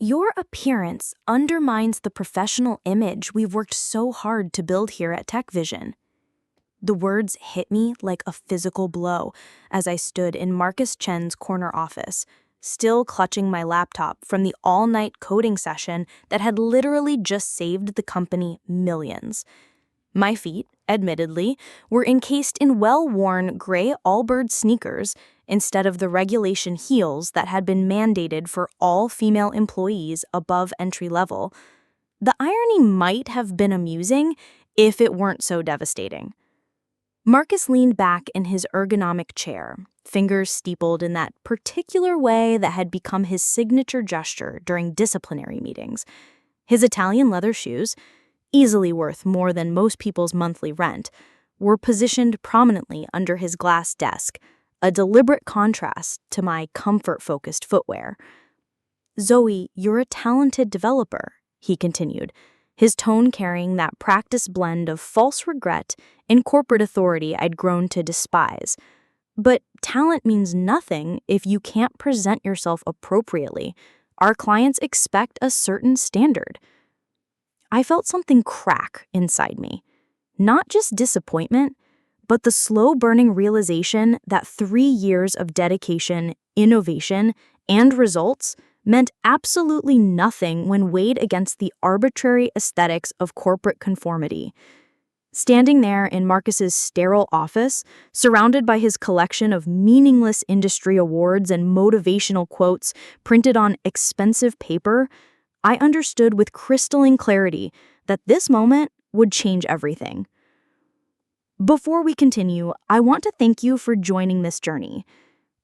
Your appearance undermines the professional image we've worked so hard to build here at TechVision. The words hit me like a physical blow as I stood in Marcus Chen's corner office, still clutching my laptop from the all-night coding session that had literally just saved the company millions. My feet, admittedly, were encased in well-worn gray all-bird sneakers instead of the regulation heels that had been mandated for all female employees above entry level. The irony might have been amusing if it weren't so devastating. Marcus leaned back in his ergonomic chair, fingers steepled in that particular way that had become his signature gesture during disciplinary meetings. His Italian leather shoes, easily worth more than most people's monthly rent, were positioned prominently under his glass desk, a deliberate contrast to my comfort-focused footwear. "Zoe, you're a talented developer," he continued, his tone carrying that practiced blend of false regret and corporate authority I'd grown to despise. "But talent means nothing if you can't present yourself appropriately. Our clients expect a certain standard." I felt something crack inside me. Not just disappointment, but the slow-burning realization that 3 years of dedication, innovation, and results meant absolutely nothing when weighed against the arbitrary aesthetics of corporate conformity. Standing there in Marcus's sterile office, surrounded by his collection of meaningless industry awards and motivational quotes printed on expensive paper, I understood with crystalline clarity that this moment would change everything. Before we continue, I want to thank you for joining this journey.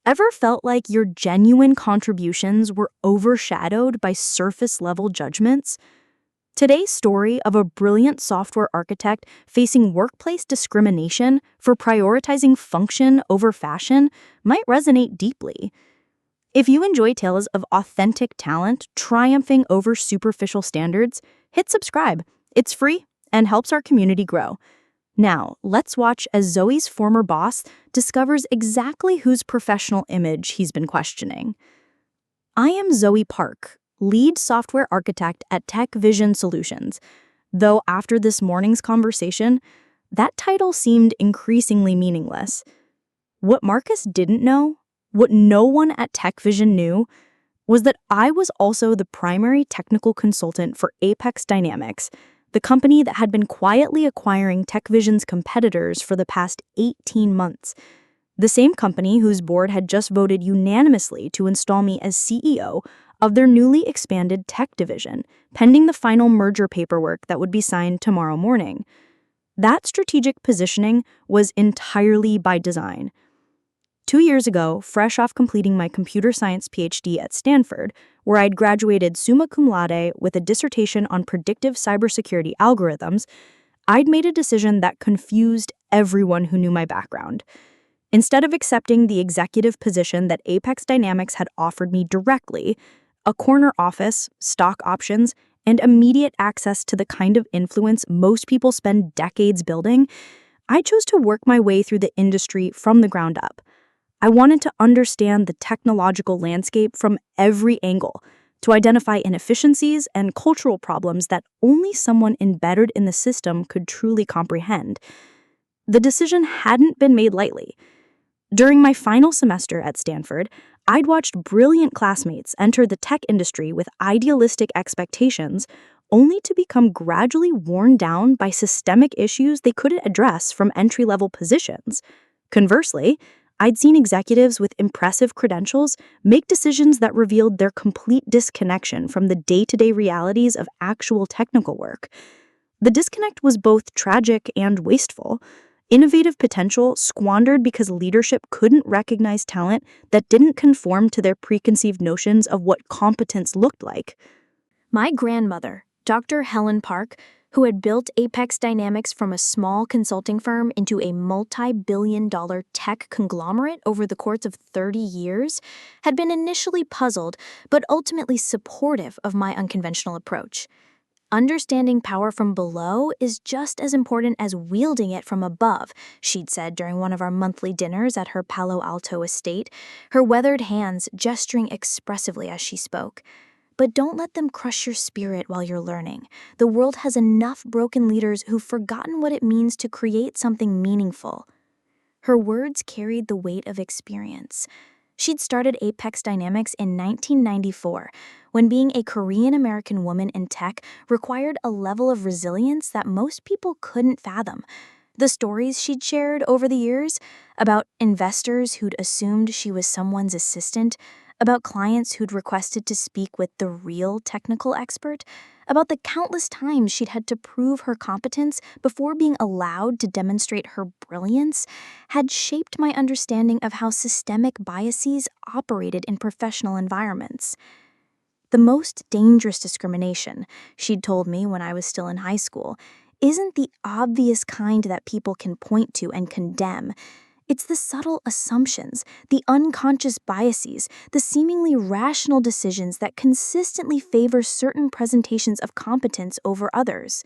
Ever felt like your genuine contributions were overshadowed by surface-level judgments? Today's story of a brilliant software architect facing workplace discrimination for prioritizing function over fashion might resonate deeply. If you enjoy tales of authentic talent triumphing over superficial standards, hit subscribe. It's free and helps our community grow. Now, let's watch as Zoe's former boss discovers exactly whose professional image he's been questioning. I am Zoe Park, lead software architect at TechVision Solutions, though after this morning's conversation, that title seemed increasingly meaningless. What Marcus didn't know, what no one at TechVision knew, was that I was also the primary technical consultant for Apex Dynamics, the company that had been quietly acquiring TechVision's competitors for the past 18 months. The same company whose board had just voted unanimously to install me as CEO of their newly expanded tech division, pending the final merger paperwork that would be signed tomorrow morning. That strategic positioning was entirely by design. 2 years ago, fresh off completing my computer science PhD at Stanford, where I'd graduated summa cum laude with a dissertation on predictive cybersecurity algorithms, I'd made a decision that confused everyone who knew my background. Instead of accepting the executive position that Apex Dynamics had offered me directly, a corner office, stock options, and immediate access to the kind of influence most people spend decades building, I chose to work my way through the industry from the ground up. I wanted to understand the technological landscape from every angle, to identify inefficiencies and cultural problems that only someone embedded in the system could truly comprehend. The decision hadn't been made lightly. During my final semester at Stanford, I'd watched brilliant classmates enter the tech industry with idealistic expectations, only to become gradually worn down by systemic issues they couldn't address from entry-level positions. Conversely, I'd seen executives with impressive credentials make decisions that revealed their complete disconnection from the day-to-day realities of actual technical work. The disconnect was both tragic and wasteful. Innovative potential squandered because leadership couldn't recognize talent that didn't conform to their preconceived notions of what competence looked like. My grandmother, Dr. Helen Park, who had built Apex Dynamics from a small consulting firm into a multi-billion-dollar tech conglomerate over the course of 30 years, had been initially puzzled but ultimately supportive of my unconventional approach. Understanding power from below is just as important as wielding it from above, she'd said during one of our monthly dinners at her Palo Alto estate, her weathered hands gesturing expressively as she spoke. But don't let them crush your spirit while you're learning. The world has enough broken leaders who've forgotten what it means to create something meaningful. Her words carried the weight of experience. She'd started Apex Dynamics in 1994, when being a Korean-American woman in tech required a level of resilience that most people couldn't fathom. The stories she'd shared over the years about investors who'd assumed she was someone's assistant, about clients who'd requested to speak with the real technical expert, about the countless times she'd had to prove her competence before being allowed to demonstrate her brilliance, had shaped my understanding of how systemic biases operated in professional environments. The most dangerous discrimination, she'd told me when I was still in high school, isn't the obvious kind that people can point to and condemn. It's the subtle assumptions, the unconscious biases, the seemingly rational decisions that consistently favor certain presentations of competence over others.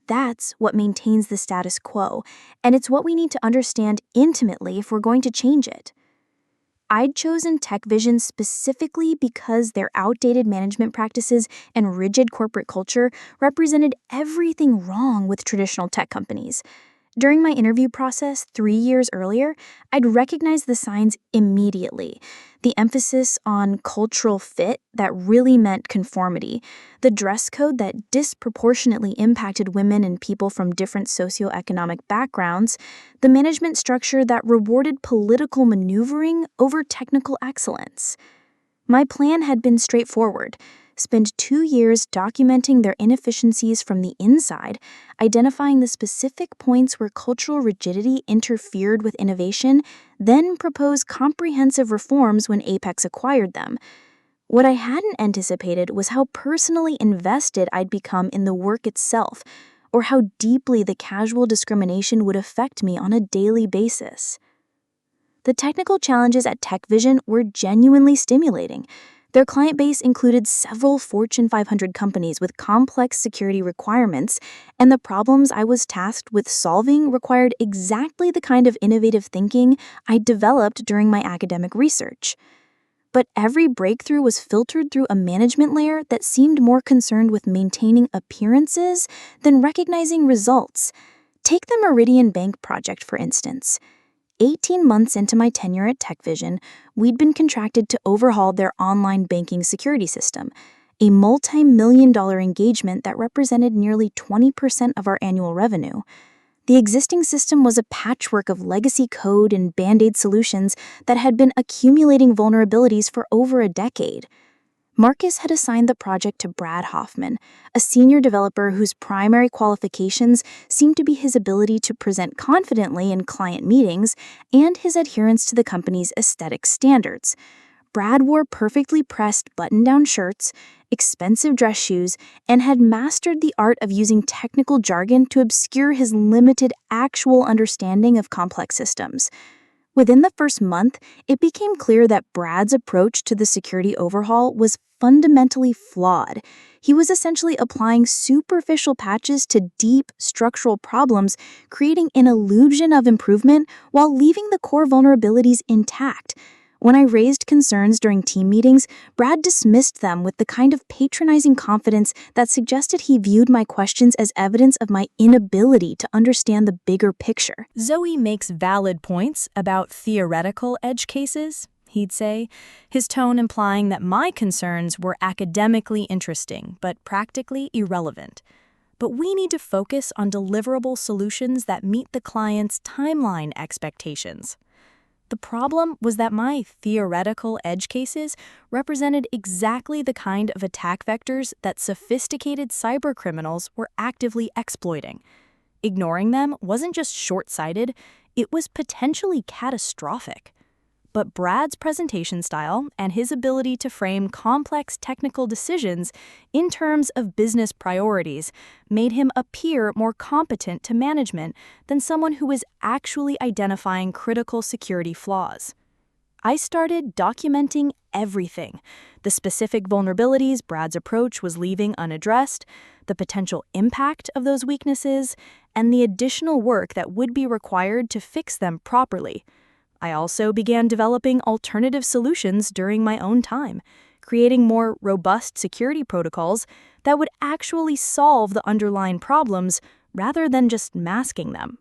That's what maintains the status quo, and it's what we need to understand intimately if we're going to change it. I'd chosen TechVision specifically because their outdated management practices and rigid corporate culture represented everything wrong with traditional tech companies. During my interview process 3 years earlier, I'd recognized the signs immediately. The emphasis on cultural fit that really meant conformity, the dress code that disproportionately impacted women and people from different socioeconomic backgrounds, the management structure that rewarded political maneuvering over technical excellence. My plan had been straightforward. Spend 2 years documenting their inefficiencies from the inside, identifying the specific points where cultural rigidity interfered with innovation, then propose comprehensive reforms when Apex acquired them. What I hadn't anticipated was how personally invested I'd become in the work itself, or how deeply the casual discrimination would affect me on a daily basis. The technical challenges at TechVision were genuinely stimulating. Their client base included several Fortune 500 companies with complex security requirements, and the problems I was tasked with solving required exactly the kind of innovative thinking I developed during my academic research. But every breakthrough was filtered through a management layer that seemed more concerned with maintaining appearances than recognizing results. Take the Meridian Bank project, for instance. 18 months into my tenure at TechVision, we'd been contracted to overhaul their online banking security system, a multi-million-dollar engagement that represented nearly 20% of our annual revenue. The existing system was a patchwork of legacy code and band-aid solutions that had been accumulating vulnerabilities for over a decade. Marcus had assigned the project to Brad Hoffman, a senior developer whose primary qualifications seemed to be his ability to present confidently in client meetings and his adherence to the company's aesthetic standards. Brad wore perfectly pressed button-down shirts, expensive dress shoes, and had mastered the art of using technical jargon to obscure his limited actual understanding of complex systems. Within the first month, it became clear that Brad's approach to the security overhaul was fundamentally flawed. He was essentially applying superficial patches to deep structural problems, creating an illusion of improvement while leaving the core vulnerabilities intact. When I raised concerns during team meetings, Brad dismissed them with the kind of patronizing confidence that suggested he viewed my questions as evidence of my inability to understand the bigger picture. Zoe makes valid points about theoretical edge cases, he'd say, his tone implying that my concerns were academically interesting but practically irrelevant. But we need to focus on deliverable solutions that meet the client's timeline expectations. The problem was that my theoretical edge cases represented exactly the kind of attack vectors that sophisticated cybercriminals were actively exploiting. Ignoring them wasn't just short-sighted, it was potentially catastrophic. But Brad's presentation style and his ability to frame complex technical decisions in terms of business priorities made him appear more competent to management than someone who was actually identifying critical security flaws. I started documenting everything: the specific vulnerabilities Brad's approach was leaving unaddressed, the potential impact of those weaknesses, and the additional work that would be required to fix them properly. I also began developing alternative solutions during my own time, creating more robust security protocols that would actually solve the underlying problems rather than just masking them.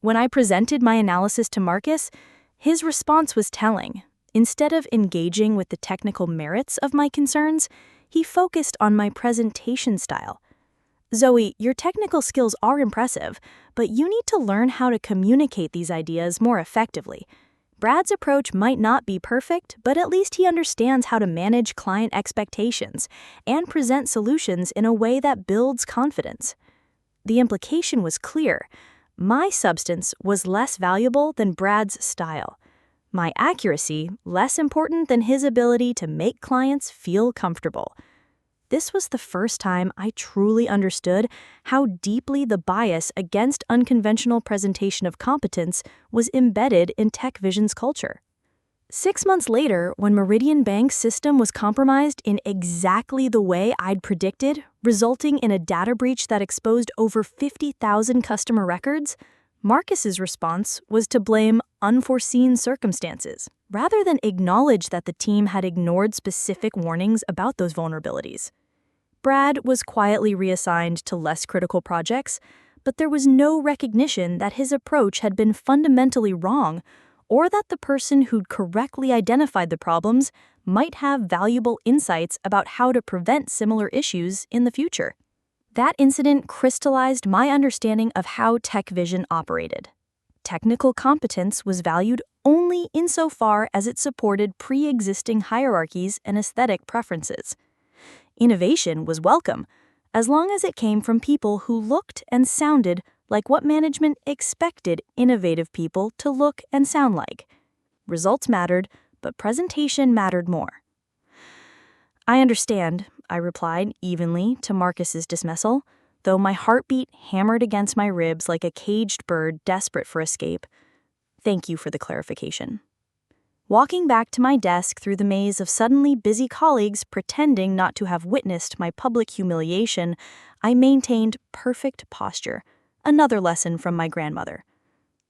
When I presented my analysis to Marcus, his response was telling. Instead of engaging with the technical merits of my concerns, he focused on my presentation style. "Zoe, your technical skills are impressive, but you need to learn how to communicate these ideas more effectively. Brad's approach might not be perfect, but at least he understands how to manage client expectations and present solutions in a way that builds confidence." The implication was clear. My substance was less valuable than Brad's style. My accuracy less important than his ability to make clients feel comfortable. This was the first time I truly understood how deeply the bias against unconventional presentation of competence was embedded in TechVision's culture. 6 months later, when Meridian Bank's system was compromised in exactly the way I'd predicted, resulting in a data breach that exposed over 50,000 customer records, Marcus's response was to blame unforeseen circumstances, rather than acknowledge that the team had ignored specific warnings about those vulnerabilities. Brad was quietly reassigned to less critical projects, but there was no recognition that his approach had been fundamentally wrong, or that the person who'd correctly identified the problems might have valuable insights about how to prevent similar issues in the future. That incident crystallized my understanding of how TechVision operated. Technical competence was valued only insofar as it supported pre-existing hierarchies and aesthetic preferences. Innovation was welcome, as long as it came from people who looked and sounded like what management expected innovative people to look and sound like. Results mattered, but presentation mattered more. "I understand," I replied evenly to Marcus's dismissal, though my heartbeat hammered against my ribs like a caged bird desperate for escape. "Thank you for the clarification." Walking back to my desk through the maze of suddenly busy colleagues pretending not to have witnessed my public humiliation, I maintained perfect posture, another lesson from my grandmother.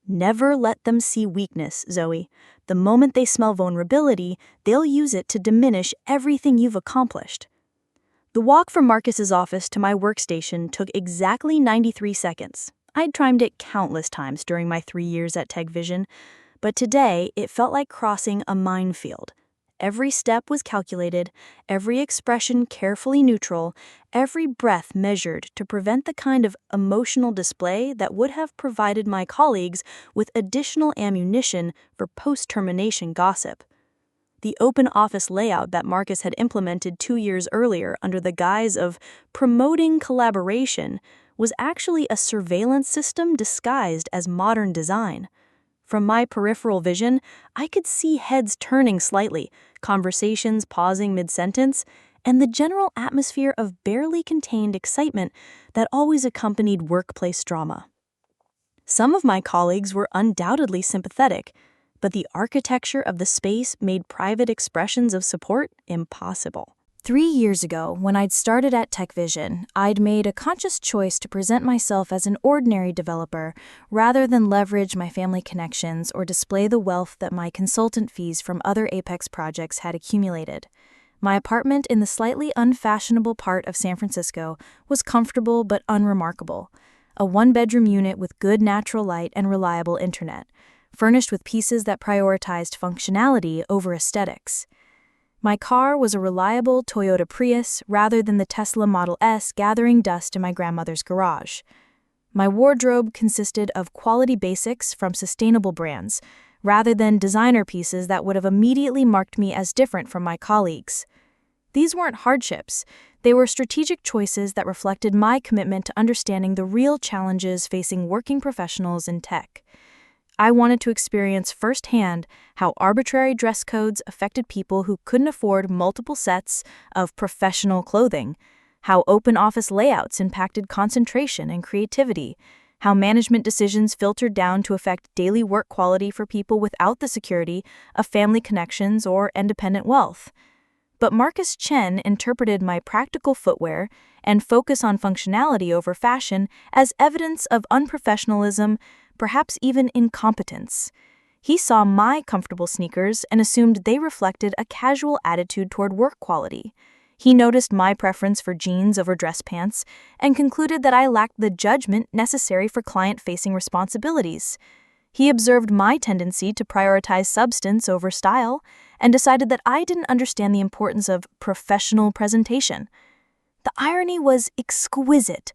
Never let them see weakness, Zoe. The moment they smell vulnerability, they'll use it to diminish everything you've accomplished. The walk from Marcus's office to my workstation took exactly 93 seconds. I'd timed it countless times during my 3 years at TechVision, but today it felt like crossing a minefield. Every step was calculated, every expression carefully neutral, every breath measured to prevent the kind of emotional display that would have provided my colleagues with additional ammunition for post-termination gossip. The open office layout that Marcus had implemented 2 years earlier under the guise of promoting collaboration was actually a surveillance system disguised as modern design. From my peripheral vision, I could see heads turning slightly, conversations pausing mid-sentence, and the general atmosphere of barely contained excitement that always accompanied workplace drama. Some of my colleagues were undoubtedly sympathetic, but the architecture of the space made private expressions of support impossible. 3 years ago, when I'd started at TechVision, I'd made a conscious choice to present myself as an ordinary developer rather than leverage my family connections or display the wealth that my consultant fees from other Apex projects had accumulated. My apartment in the slightly unfashionable part of San Francisco was comfortable but unremarkable. A one-bedroom unit with good natural light and reliable internet, furnished with pieces that prioritized functionality over aesthetics. My car was a reliable Toyota Prius rather than the Tesla Model S gathering dust in my grandmother's garage. My wardrobe consisted of quality basics from sustainable brands, rather than designer pieces that would have immediately marked me as different from my colleagues. These weren't hardships. They were strategic choices that reflected my commitment to understanding the real challenges facing working professionals in tech. I wanted to experience firsthand how arbitrary dress codes affected people who couldn't afford multiple sets of professional clothing, how open office layouts impacted concentration and creativity, how management decisions filtered down to affect daily work quality for people without the security of family connections or independent wealth. But Marcus Chen interpreted my practical footwear and focus on functionality over fashion as evidence of unprofessionalism, perhaps even incompetence. He saw my comfortable sneakers and assumed they reflected a casual attitude toward work quality. He noticed my preference for jeans over dress pants and concluded that I lacked the judgment necessary for client-facing responsibilities. He observed my tendency to prioritize substance over style and decided that I didn't understand the importance of professional presentation. The irony was exquisite.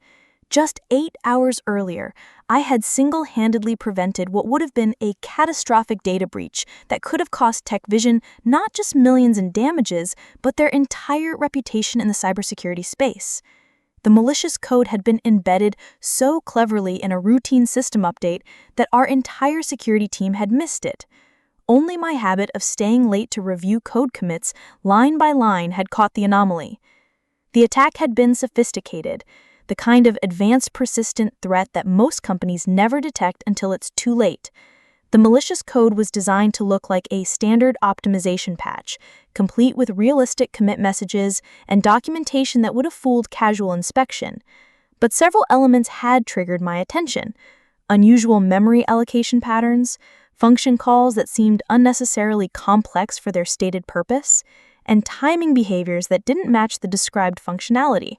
Just 8 hours earlier, I had single-handedly prevented what would have been a catastrophic data breach that could have cost TechVision not just millions in damages, but their entire reputation in the cybersecurity space. The malicious code had been embedded so cleverly in a routine system update that our entire security team had missed it. Only my habit of staying late to review code commits line by line had caught the anomaly. The attack had been sophisticated, the kind of advanced persistent threat that most companies never detect until it's too late. The malicious code was designed to look like a standard optimization patch, complete with realistic commit messages and documentation that would have fooled casual inspection. But several elements had triggered my attention: unusual memory allocation patterns, function calls that seemed unnecessarily complex for their stated purpose, and timing behaviors that didn't match the described functionality.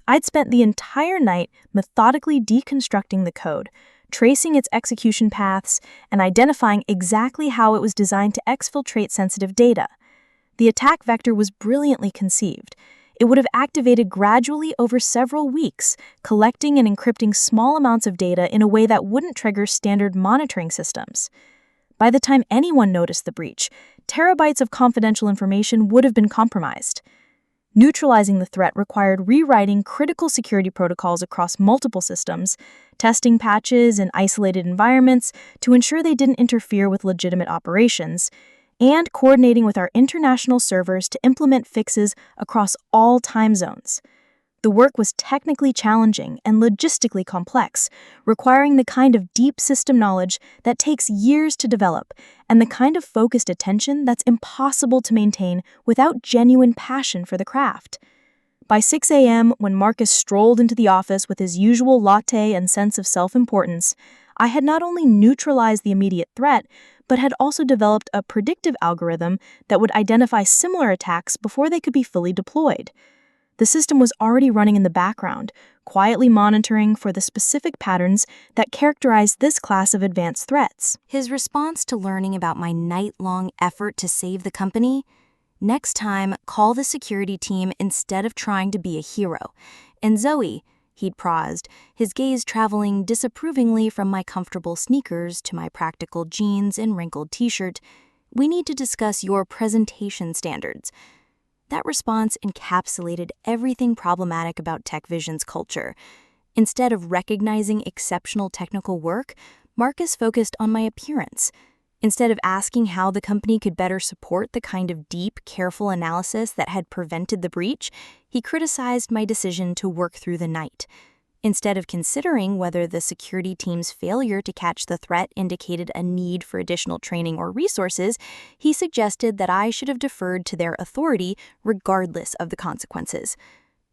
I'd spent the entire night methodically deconstructing the code, tracing its execution paths, and identifying exactly how it was designed to exfiltrate sensitive data. The attack vector was brilliantly conceived. It would have activated gradually over several weeks, collecting and encrypting small amounts of data in a way that wouldn't trigger standard monitoring systems. By the time anyone noticed the breach, terabytes of confidential information would have been compromised. Neutralizing the threat required rewriting critical security protocols across multiple systems, testing patches in isolated environments to ensure they didn't interfere with legitimate operations, and coordinating with our international servers to implement fixes across all time zones. The work was technically challenging and logistically complex, requiring the kind of deep system knowledge that takes years to develop and the kind of focused attention that's impossible to maintain without genuine passion for the craft. By 6 a.m., when Marcus strolled into the office with his usual latte and sense of self-importance, I had not only neutralized the immediate threat, but had also developed a predictive algorithm that would identify similar attacks before they could be fully deployed. The system was already running in the background, quietly monitoring for the specific patterns that characterized this class of advanced threats. His response to learning about my night-long effort to save the company? Next time, call the security team instead of trying to be a hero. And Zoe, he'd paused, his gaze traveling disapprovingly from my comfortable sneakers to my practical jeans and wrinkled t-shirt, we need to discuss your presentation standards. That response encapsulated everything problematic about TechVision's culture. Instead of recognizing exceptional technical work, Marcus focused on my appearance. Instead of asking how the company could better support the kind of deep, careful analysis that had prevented the breach, he criticized my decision to work through the night. Instead of considering whether the security team's failure to catch the threat indicated a need for additional training or resources, he suggested that I should have deferred to their authority regardless of the consequences.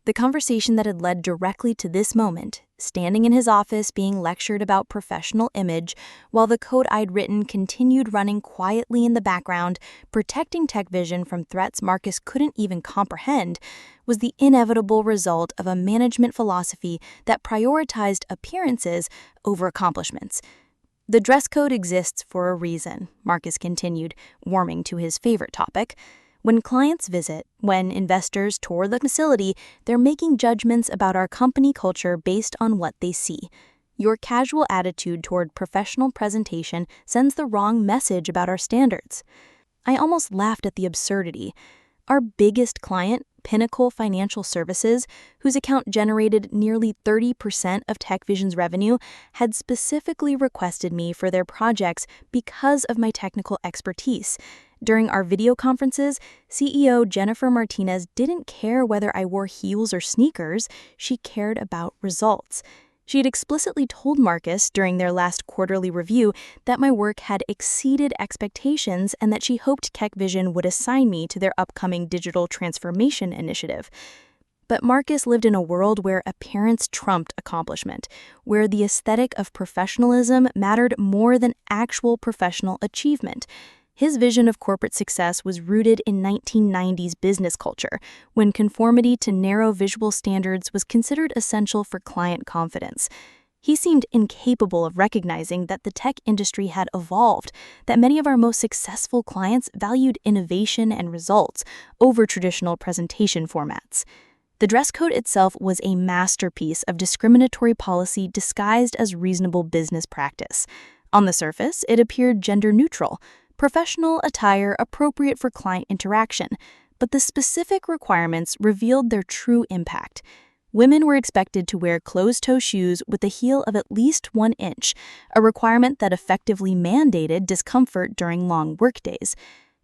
The conversation that had led directly to this moment, standing in his office being lectured about professional image, while the code I'd written continued running quietly in the background, protecting TechVision from threats Marcus couldn't even comprehend, was the inevitable result of a management philosophy that prioritized appearances over accomplishments. The dress code exists for a reason, Marcus continued, warming to his favorite topic. When clients visit, when investors tour the facility, they're making judgments about our company culture based on what they see. Your casual attitude toward professional presentation sends the wrong message about our standards. I almost laughed at the absurdity. Our biggest client, Pinnacle Financial Services, whose account generated nearly 30% of TechVision's revenue, had specifically requested me for their projects because of my technical expertise. During our video conferences, CEO Jennifer Martinez didn't care whether I wore heels or sneakers. She cared about results. She had explicitly told Marcus during their last quarterly review that my work had exceeded expectations and that she hoped TechVision would assign me to their upcoming digital transformation initiative. But Marcus lived in a world where appearance trumped accomplishment, where the aesthetic of professionalism mattered more than actual professional achievement. His vision of corporate success was rooted in 1990s business culture, when conformity to narrow visual standards was considered essential for client confidence. He seemed incapable of recognizing that the tech industry had evolved, that many of our most successful clients valued innovation and results over traditional presentation formats. The dress code itself was a masterpiece of discriminatory policy disguised as reasonable business practice. On the surface, it appeared gender-neutral, professional attire appropriate for client interaction, but the specific requirements revealed their true impact. Women were expected to wear closed-toe shoes with a heel of at least 1 inch, a requirement that effectively mandated discomfort during long workdays.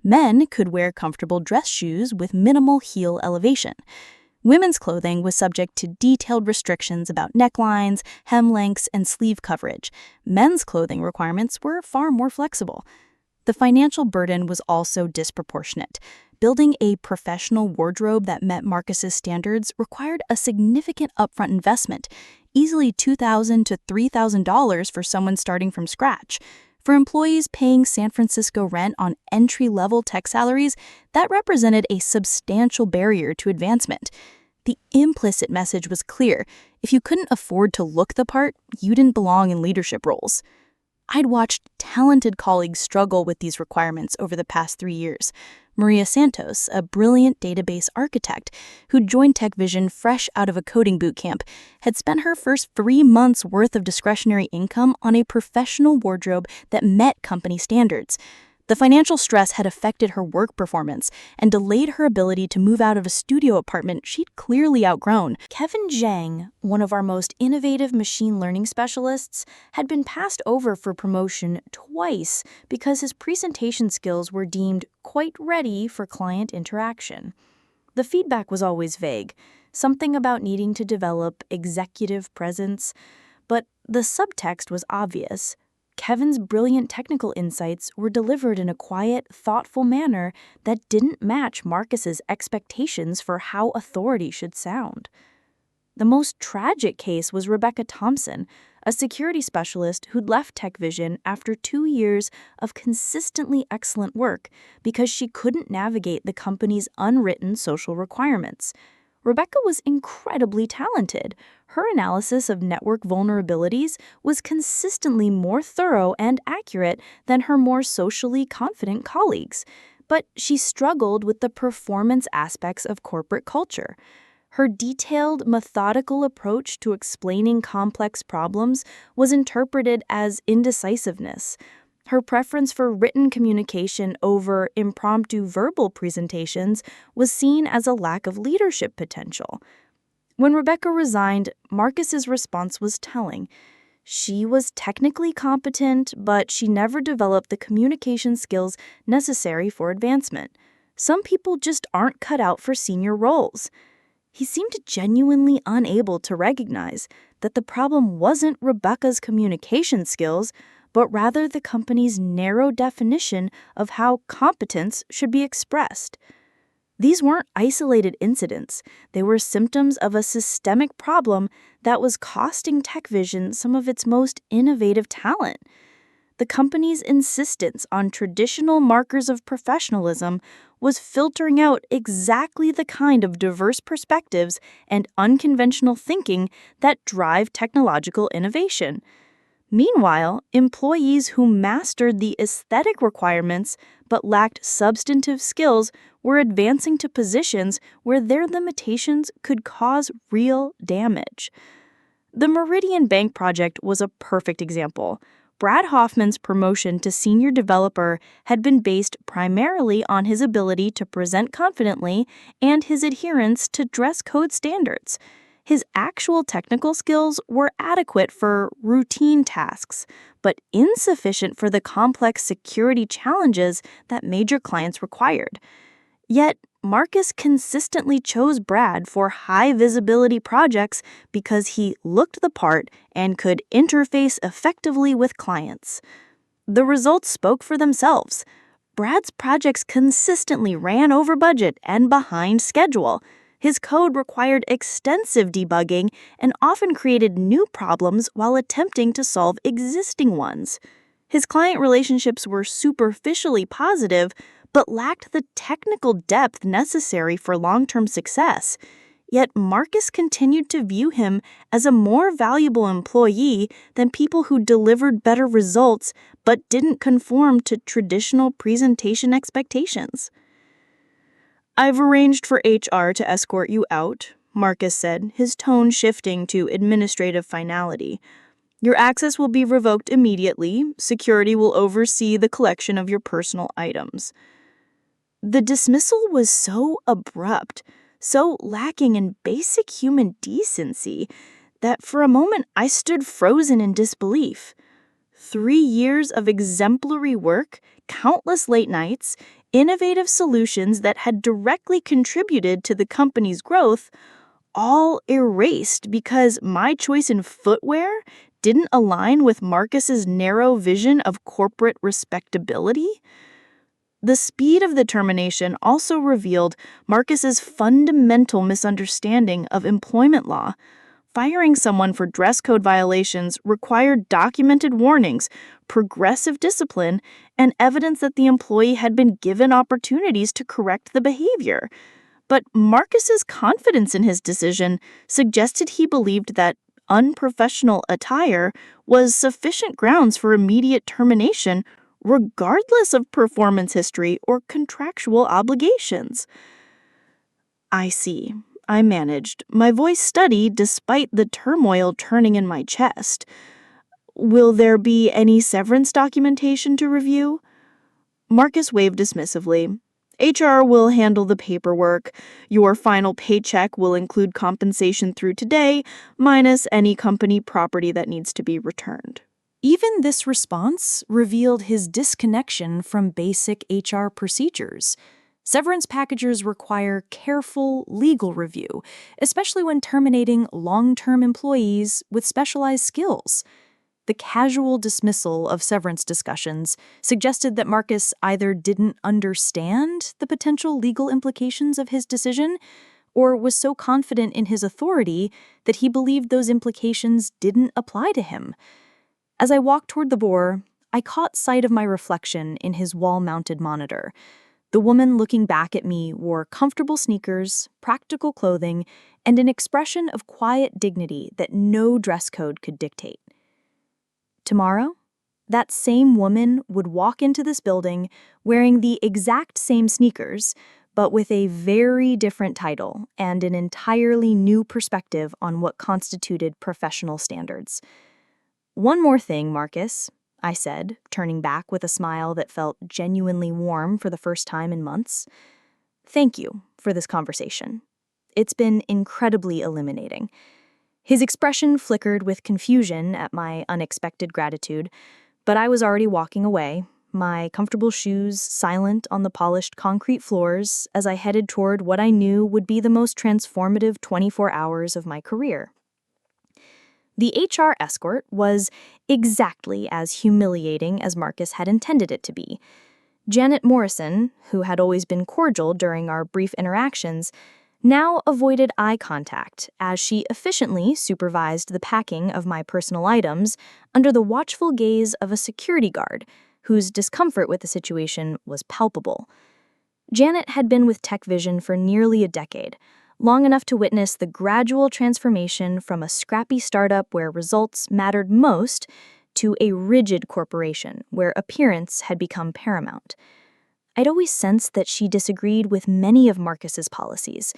Men could wear comfortable dress shoes with minimal heel elevation. Women's clothing was subject to detailed restrictions about necklines, hem lengths, and sleeve coverage. Men's clothing requirements were far more flexible. The financial burden was also disproportionate. Building a professional wardrobe that met Marcus's standards required a significant upfront investment, easily $2,000 to $3,000 for someone starting from scratch. For employees paying San Francisco rent on entry-level tech salaries, that represented a substantial barrier to advancement. The implicit message was clear: if you couldn't afford to look the part, you didn't belong in leadership roles. I'd watched talented colleagues struggle with these requirements over the past 3 years. Maria Santos, a brilliant database architect who joined TechVision fresh out of a coding boot camp, had spent her first 3 months' worth of discretionary income on a professional wardrobe that met company standards. The financial stress had affected her work performance and delayed her ability to move out of a studio apartment she'd clearly outgrown. Kevin Zhang, one of our most innovative machine learning specialists, had been passed over for promotion twice because his presentation skills were deemed quite ready for client interaction. The feedback was always vague, something about needing to develop executive presence, but the subtext was obvious. Kevin's brilliant technical insights were delivered in a quiet, thoughtful manner that didn't match Marcus's expectations for how authority should sound. The most tragic case was Rebecca Thompson, a security specialist who'd left TechVision after 2 years of consistently excellent work because she couldn't navigate the company's unwritten social requirements. Rebecca was incredibly talented. Her analysis of network vulnerabilities was consistently more thorough and accurate than her more socially confident colleagues. But she struggled with the performance aspects of corporate culture. Her detailed, methodical approach to explaining complex problems was interpreted as indecisiveness. Her preference for written communication over impromptu verbal presentations was seen as a lack of leadership potential. When Rebecca resigned, Marcus's response was telling. She was technically competent, but she never developed the communication skills necessary for advancement. Some people just aren't cut out for senior roles. He seemed genuinely unable to recognize that the problem wasn't Rebecca's communication skills, but rather the company's narrow definition of how competence should be expressed. These weren't isolated incidents. They were symptoms of a systemic problem that was costing TechVision some of its most innovative talent. The company's insistence on traditional markers of professionalism was filtering out exactly the kind of diverse perspectives and unconventional thinking that drive technological innovation. Meanwhile, employees who mastered the aesthetic requirements but lacked substantive skills were advancing to positions where their limitations could cause real damage. The Meridian Bank project was a perfect example. Brad Hoffman's promotion to senior developer had been based primarily on his ability to present confidently and his adherence to dress code standards. His actual technical skills were adequate for routine tasks, but insufficient for the complex security challenges that major clients required. Yet, Marcus consistently chose Brad for high-visibility projects because he looked the part and could interface effectively with clients. The results spoke for themselves. Brad's projects consistently ran over budget and behind schedule. His code required extensive debugging and often created new problems while attempting to solve existing ones. His client relationships were superficially positive, but lacked the technical depth necessary for long-term success. Yet Marcus continued to view him as a more valuable employee than people who delivered better results but didn't conform to traditional presentation expectations. "I've arranged for HR to escort you out," Marcus said, his tone shifting to administrative finality. "Your access will be revoked immediately. Security will oversee the collection of your personal items." The dismissal was so abrupt, so lacking in basic human decency, that for a moment I stood frozen in disbelief. 3 years of exemplary work, countless late nights, innovative solutions that had directly contributed to the company's growth, all erased because my choice in footwear didn't align with Marcus's narrow vision of corporate respectability. The speed of the termination also revealed Marcus's fundamental misunderstanding of employment law. Firing someone for dress code violations required documented warnings, progressive discipline, and evidence that the employee had been given opportunities to correct the behavior. But Marcus's confidence in his decision suggested he believed that unprofessional attire was sufficient grounds for immediate termination, regardless of performance history or contractual obligations. "I see," I managed, my voice steady despite the turmoil turning in my chest. "Will there be any severance documentation to review?" Marcus waved dismissively. "HR will handle the paperwork. Your final paycheck will include compensation through today, minus any company property that needs to be returned." Even this response revealed his disconnection from basic HR procedures. Severance packages require careful legal review, especially when terminating long-term employees with specialized skills. The casual dismissal of severance discussions suggested that Marcus either didn't understand the potential legal implications of his decision or was so confident in his authority that he believed those implications didn't apply to him. As I walked toward the door, I caught sight of my reflection in his wall-mounted monitor. The woman looking back at me wore comfortable sneakers, practical clothing, and an expression of quiet dignity that no dress code could dictate. Tomorrow, that same woman would walk into this building wearing the exact same sneakers, but with a very different title and an entirely new perspective on what constituted professional standards. "One more thing, Marcus," I said, turning back with a smile that felt genuinely warm for the first time in months. "Thank you for this conversation. It's been incredibly illuminating." His expression flickered with confusion at my unexpected gratitude, but I was already walking away, my comfortable shoes silent on the polished concrete floors as I headed toward what I knew would be the most transformative 24 hours of my career. The HR escort was exactly as humiliating as Marcus had intended it to be. Janet Morrison, who had always been cordial during our brief interactions, now avoided eye contact as she efficiently supervised the packing of my personal items under the watchful gaze of a security guard, whose discomfort with the situation was palpable. Janet had been with TechVision for nearly a decade, long enough to witness the gradual transformation from a scrappy startup where results mattered most to a rigid corporation where appearance had become paramount. I'd always sensed that she disagreed with many of Marcus's policies,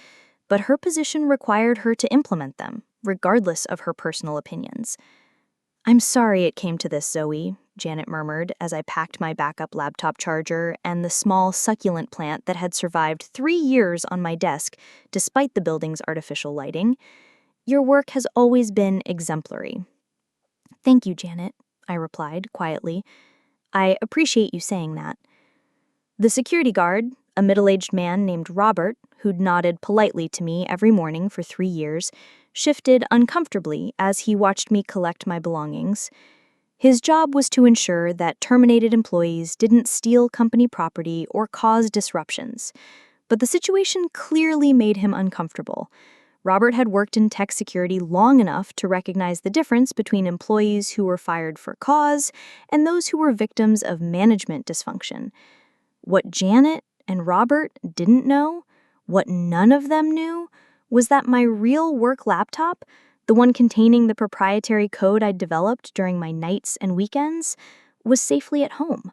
but her position required her to implement them, regardless of her personal opinions. "I'm sorry it came to this, Zoe," Janet murmured as I packed my backup laptop charger and the small succulent plant that had survived 3 years on my desk despite the building's artificial lighting. "Your work has always been exemplary." "Thank you, Janet," I replied quietly. "I appreciate you saying that." The security guard, a middle-aged man named Robert, who'd nodded politely to me every morning for 3 years, shifted uncomfortably as he watched me collect my belongings. His job was to ensure that terminated employees didn't steal company property or cause disruptions, But the situation clearly made him uncomfortable. Robert had worked in tech security long enough to recognize the difference between employees who were fired for cause and those who were victims of management dysfunction. What Janet and Robert didn't know, what none of them knew, was that my real work laptop, the one containing the proprietary code I'd developed during my nights and weekends, was safely at home.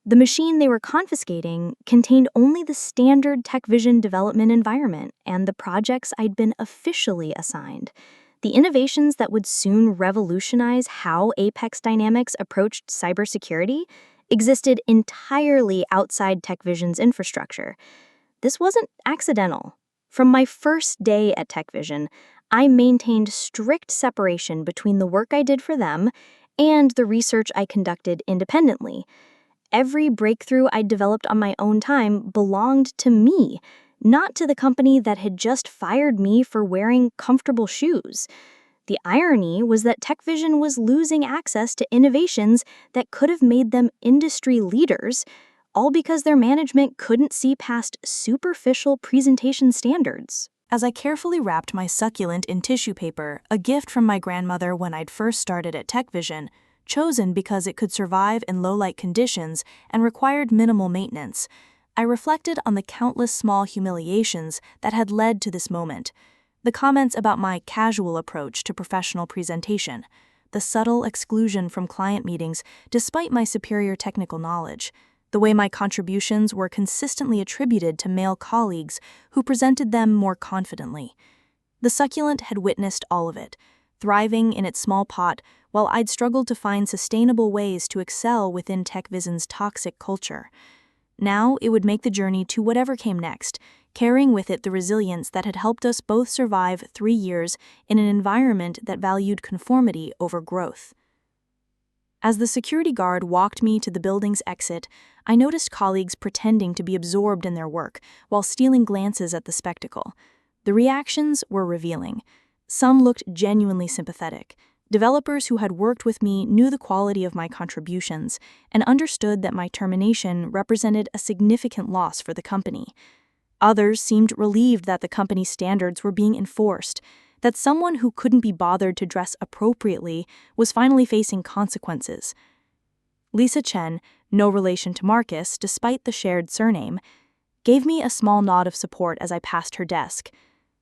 The machine they were confiscating contained only the standard TechVision development environment and the projects I'd been officially assigned. The innovations that would soon revolutionize how Apex Dynamics approached cybersecurity existed entirely outside TechVision's infrastructure. This wasn't accidental. From my first day at TechVision, I maintained strict separation between the work I did for them and the research I conducted independently. Every breakthrough I developed on my own time belonged to me, not to the company that had just fired me for wearing comfortable shoes. The irony was that TechVision was losing access to innovations that could have made them industry leaders, all because their management couldn't see past superficial presentation standards. As I carefully wrapped my succulent in tissue paper, a gift from my grandmother when I'd first started at TechVision, chosen because it could survive in low-light conditions and required minimal maintenance, I reflected on the countless small humiliations that had led to this moment. The comments about my casual approach to professional presentation, the subtle exclusion from client meetings despite my superior technical knowledge, the way my contributions were consistently attributed to male colleagues who presented them more confidently. The succulent had witnessed all of it, thriving in its small pot while I'd struggled to find sustainable ways to excel within TechVision's toxic culture. Now it would make the journey to whatever came next, carrying with it the resilience that had helped us both survive 3 years in an environment that valued conformity over growth. As the security guard walked me to the building's exit, I noticed colleagues pretending to be absorbed in their work while stealing glances at the spectacle. The reactions were revealing. Some looked genuinely sympathetic. Developers who had worked with me knew the quality of my contributions and understood that my termination represented a significant loss for the company. Others seemed relieved that the company's standards were being enforced, that someone who couldn't be bothered to dress appropriately was finally facing consequences. Lisa Chen, no relation to Marcus despite the shared surname, gave me a small nod of support as I passed her desk.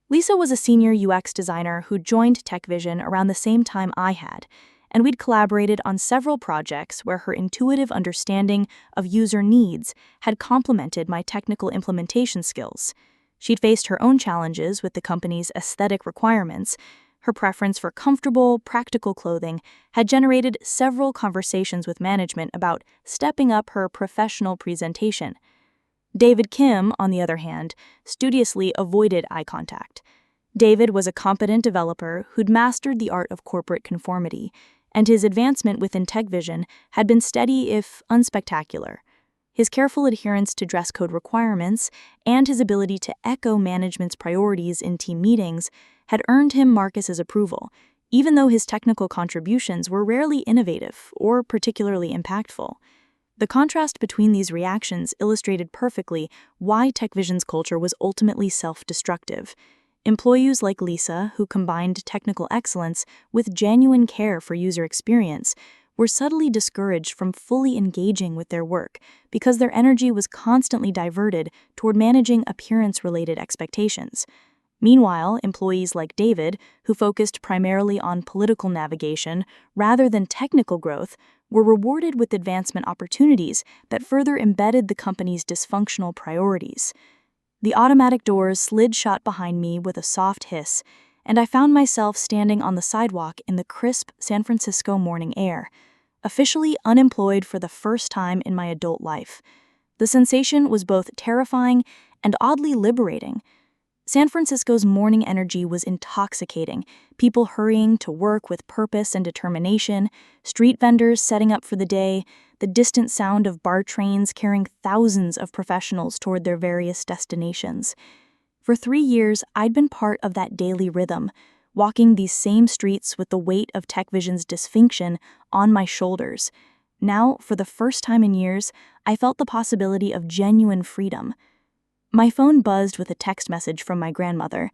Lisa was a senior UX designer who joined TechVision around the same time I had, and we'd collaborated on several projects where her intuitive understanding of user needs had complemented my technical implementation skills. She'd faced her own challenges with the company's aesthetic requirements. Her preference for comfortable, practical clothing had generated several conversations with management about stepping up her professional presentation. David Kim, on the other hand, studiously avoided eye contact. David was a competent developer who'd mastered the art of corporate conformity, and his advancement within TechVision had been steady if unspectacular. His careful adherence to dress code requirements and his ability to echo management's priorities in team meetings had earned him Marcus's approval, even though his technical contributions were rarely innovative or particularly impactful. The contrast between these reactions illustrated perfectly why TechVision's culture was ultimately self-destructive. Employees like Lisa, who combined technical excellence with genuine care for user experience, were subtly discouraged from fully engaging with their work because their energy was constantly diverted toward managing appearance-related expectations. Meanwhile, employees like David, who focused primarily on political navigation rather than technical growth, were rewarded with advancement opportunities that further embedded the company's dysfunctional priorities. The automatic doors slid shut behind me with a soft hiss, and I found myself standing on the sidewalk in the crisp San Francisco morning air, officially unemployed for the first time in my adult life. The sensation was both terrifying and oddly liberating. San Francisco's morning energy was intoxicating, people hurrying to work with purpose and determination, street vendors setting up for the day, the distant sound of BART trains carrying thousands of professionals toward their various destinations. For 3 years, I'd been part of that daily rhythm, walking these same streets with the weight of TechVision's dysfunction on my shoulders. Now, for the first time in years, I felt the possibility of genuine freedom. My phone buzzed with a text message from my grandmother.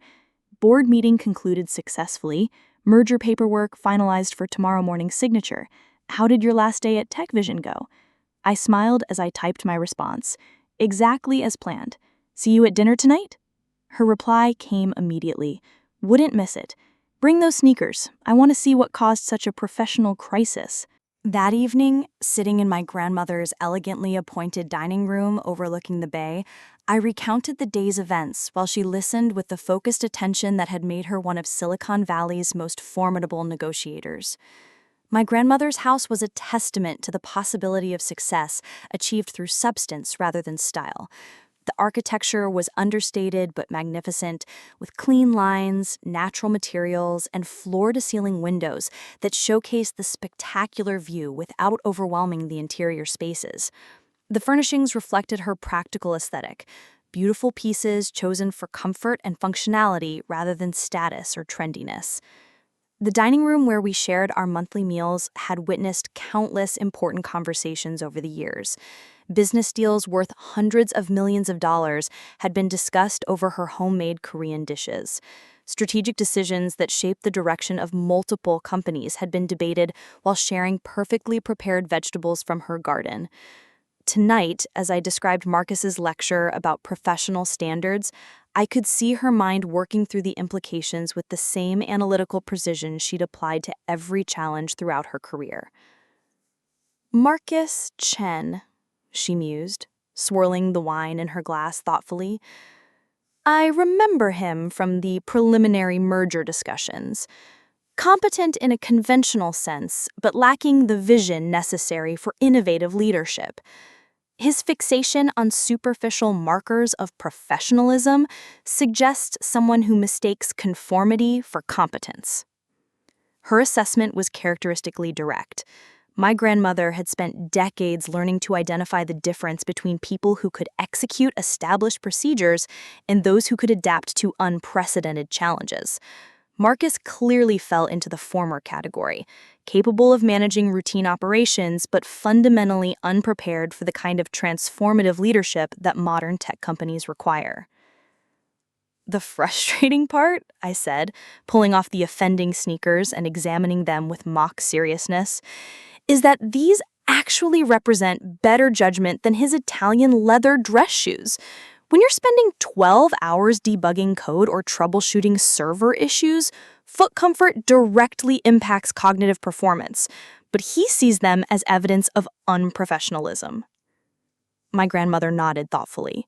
Board meeting concluded successfully. Merger paperwork finalized for tomorrow morning's signature. How did your last day at TechVision go? I smiled as I typed my response. Exactly as planned. See you at dinner tonight? Her reply came immediately. Wouldn't miss it. Bring those sneakers. I want to see what caused such a professional crisis. That evening, sitting in my grandmother's elegantly appointed dining room overlooking the bay, I recounted the day's events while she listened with the focused attention that had made her one of Silicon Valley's most formidable negotiators. My grandmother's house was a testament to the possibility of success achieved through substance rather than style. The architecture was understated but magnificent, with clean lines, natural materials, and floor-to-ceiling windows that showcased the spectacular view without overwhelming the interior spaces. The furnishings reflected her practical aesthetic, beautiful pieces chosen for comfort and functionality rather than status or trendiness. The dining room where we shared our monthly meals had witnessed countless important conversations over the years. Business deals worth hundreds of millions of dollars had been discussed over her homemade Korean dishes. Strategic decisions that shaped the direction of multiple companies had been debated while sharing perfectly prepared vegetables from her garden. Tonight, as I described Marcus's lecture about professional standards, I could see her mind working through the implications with the same analytical precision she'd applied to every challenge throughout her career. Marcus Chen, she mused, swirling the wine in her glass thoughtfully. I remember him from the preliminary merger discussions. Competent in a conventional sense, but lacking the vision necessary for innovative leadership. His fixation on superficial markers of professionalism suggests someone who mistakes conformity for competence. Her assessment was characteristically direct. My grandmother had spent decades learning to identify the difference between people who could execute established procedures and those who could adapt to unprecedented challenges. Marcus clearly fell into the former category, capable of managing routine operations but fundamentally unprepared for the kind of transformative leadership that modern tech companies require. The frustrating part, I said, pulling off the offending sneakers and examining them with mock seriousness, is that these actually represent better judgment than his Italian leather dress shoes. When you're spending 12 hours debugging code or troubleshooting server issues, foot comfort directly impacts cognitive performance, but he sees them as evidence of unprofessionalism. My grandmother nodded thoughtfully.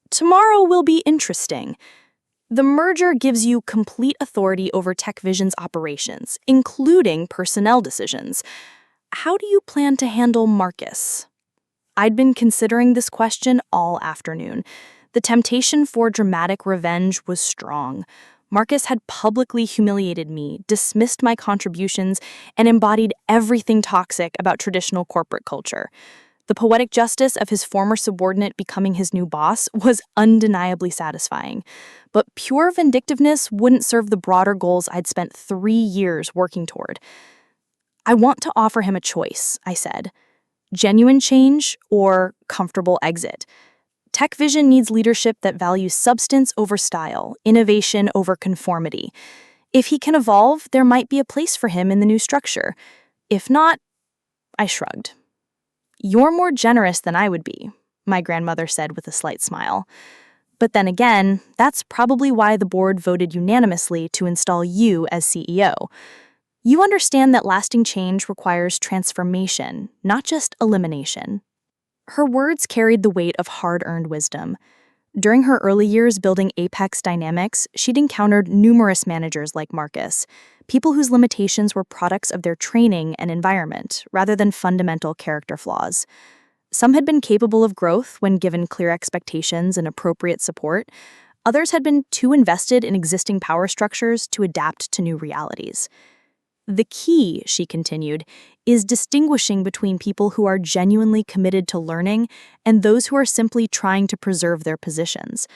Tomorrow will be interesting. The merger gives you complete authority over TechVision's operations, including personnel decisions. How do you plan to handle Marcus? I'd been considering this question all afternoon. The temptation for dramatic revenge was strong. Marcus had publicly humiliated me, dismissed my contributions, and embodied everything toxic about traditional corporate culture. The poetic justice of his former subordinate becoming his new boss was undeniably satisfying. But pure vindictiveness wouldn't serve the broader goals I'd spent 3 years working toward. I want to offer him a choice, I said. Genuine change or comfortable exit. TechVision needs leadership that values substance over style, innovation over conformity. If he can evolve, there might be a place for him in the new structure. If not, I shrugged. You're more generous than I would be, my grandmother said with a slight smile. But then again, that's probably why the board voted unanimously to install you as CEO. You understand that lasting change requires transformation, not just elimination. Her words carried the weight of hard-earned wisdom. During her early years building Apex Dynamics, she'd encountered numerous managers like Marcus, people whose limitations were products of their training and environment, rather than fundamental character flaws. Some had been capable of growth when given clear expectations and appropriate support. Others had been too invested in existing power structures to adapt to new realities. The key, she continued, is distinguishing between people who are genuinely committed to learning and those who are simply trying to preserve their positions.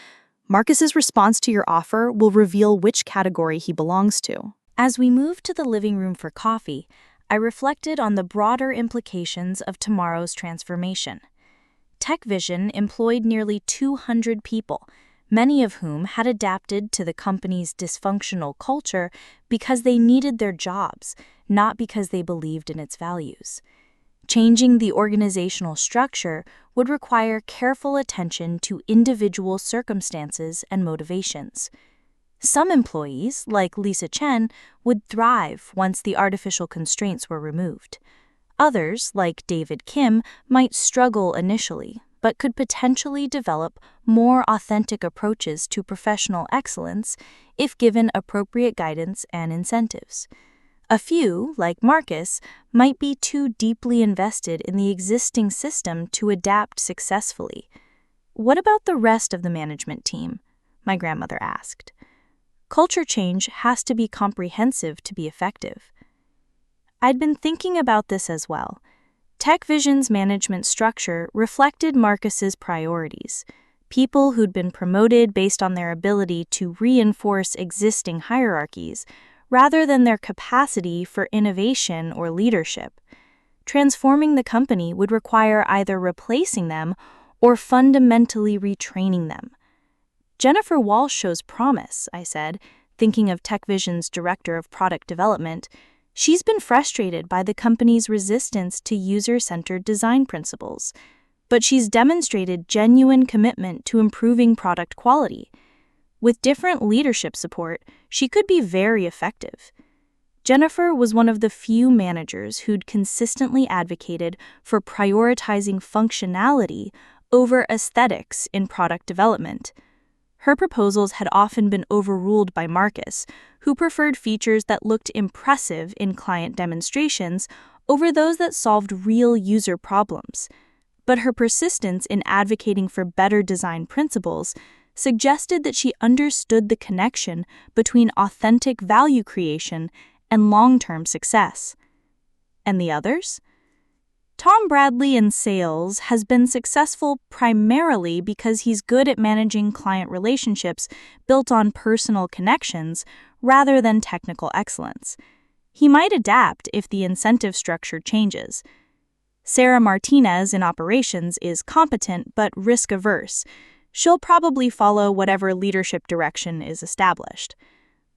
Marcus's response to your offer will reveal which category he belongs to. As we moved to the living room for coffee, I reflected on the broader implications of tomorrow's transformation. TechVision employed nearly 200 people, many of whom had adapted to the company's dysfunctional culture because they needed their jobs, not because they believed in its values. Changing the organizational structure would require careful attention to individual circumstances and motivations. Some employees, like Lisa Chen, would thrive once the artificial constraints were removed. Others, like David Kim, might struggle initially, but could potentially develop more authentic approaches to professional excellence if given appropriate guidance and incentives. A few, like Marcus, might be too deeply invested in the existing system to adapt successfully. "What about the rest of the management team?" my grandmother asked. "Culture change has to be comprehensive to be effective." I'd been thinking about this as well. TechVision's management structure reflected Marcus's priorities. People who'd been promoted based on their ability to reinforce existing hierarchies, rather than their capacity for innovation or leadership. Transforming the company would require either replacing them or fundamentally retraining them. "Jennifer Walsh shows promise," I said, thinking of TechVision's director of product development. "She's been frustrated by the company's resistance to user-centered design principles, but she's demonstrated genuine commitment to improving product quality. With different leadership support, she could be very effective." Jennifer was one of the few managers who'd consistently advocated for prioritizing functionality over aesthetics in product development. Her proposals had often been overruled by Marcus, who preferred features that looked impressive in client demonstrations over those that solved real user problems. But her persistence in advocating for better design principles suggested that she understood the connection between authentic value creation and long-term success. And the others? Tom Bradley in sales has been successful primarily because he's good at managing client relationships built on personal connections rather than technical excellence. He might adapt if the incentive structure changes. Sarah Martinez in operations is competent but risk-averse. She'll probably follow whatever leadership direction is established.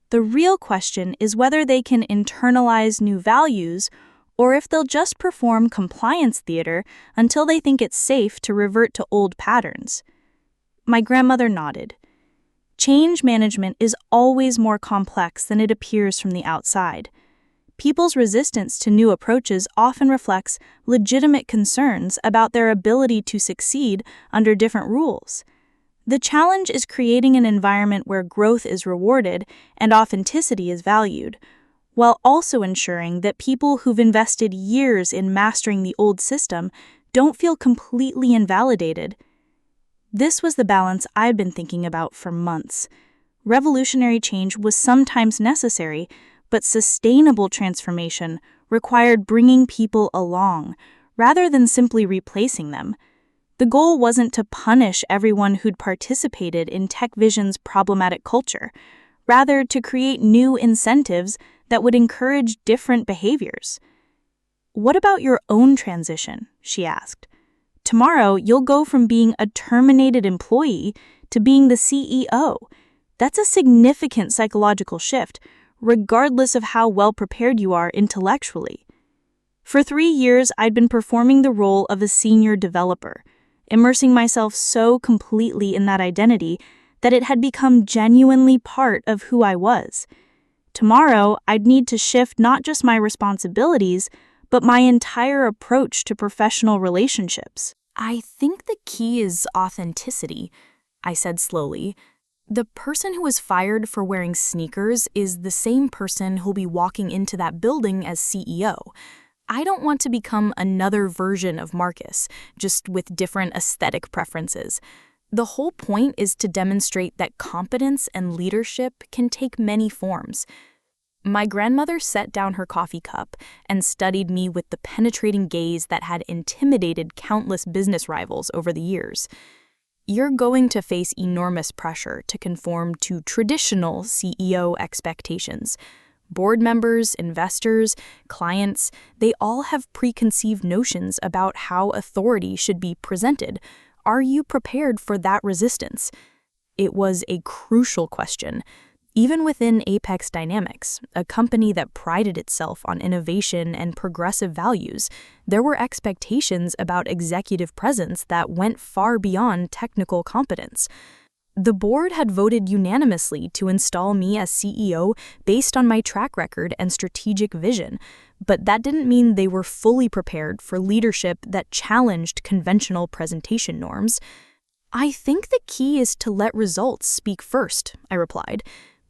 The real question is whether they can internalize new values or if they'll just perform compliance theater until they think it's safe to revert to old patterns. My grandmother nodded. Change management is always more complex than it appears from the outside. People's resistance to new approaches often reflects legitimate concerns about their ability to succeed under different rules. The challenge is creating an environment where growth is rewarded and authenticity is valued, while also ensuring that people who've invested years in mastering the old system don't feel completely invalidated. This was the balance I'd been thinking about for months. Revolutionary change was sometimes necessary, but sustainable transformation required bringing people along, rather than simply replacing them. The goal wasn't to punish everyone who'd participated in TechVision's problematic culture, rather to create new incentives that would encourage different behaviors. "What about your own transition?" she asked. "Tomorrow, you'll go from being a terminated employee to being the CEO. That's a significant psychological shift, regardless of how well prepared you are intellectually." For 3 years, I'd been performing the role of a senior developer, immersing myself so completely in that identity that it had become genuinely part of who I was. Tomorrow, I'd need to shift not just my responsibilities, but my entire approach to professional relationships. "I think the key is authenticity," I said slowly. "The person who was fired for wearing sneakers is the same person who'll be walking into that building as CEO. I don't want to become another version of Marcus, just with different aesthetic preferences. The whole point is to demonstrate that competence and leadership can take many forms." My grandmother set down her coffee cup and studied me with the penetrating gaze that had intimidated countless business rivals over the years. "You're going to face enormous pressure to conform to traditional CEO expectations, Board members, investors, clients, they all have preconceived notions about how authority should be presented. Are you prepared for that resistance? It was a crucial question. Even within Apex Dynamics, a company that prided itself on innovation and progressive values, there were expectations about executive presence that went far beyond technical competence. The board had voted unanimously to install me as CEO based on my track record and strategic vision, but that didn't mean they were fully prepared for leadership that challenged conventional presentation norms. "I think the key is to let results speak first," I replied.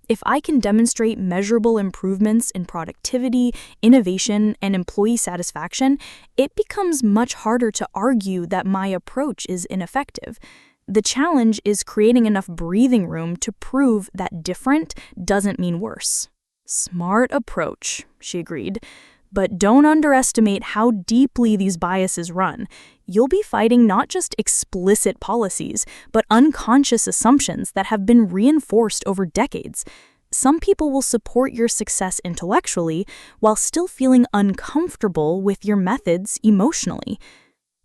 "If I can demonstrate measurable improvements in productivity, innovation, and employee satisfaction, it becomes much harder to argue that my approach is ineffective. The challenge is creating enough breathing room to prove that different doesn't mean worse." "Smart approach," she agreed. "But don't underestimate how deeply these biases run. You'll be fighting not just explicit policies, but unconscious assumptions that have been reinforced over decades. Some people will support your success intellectually while still feeling uncomfortable with your methods emotionally."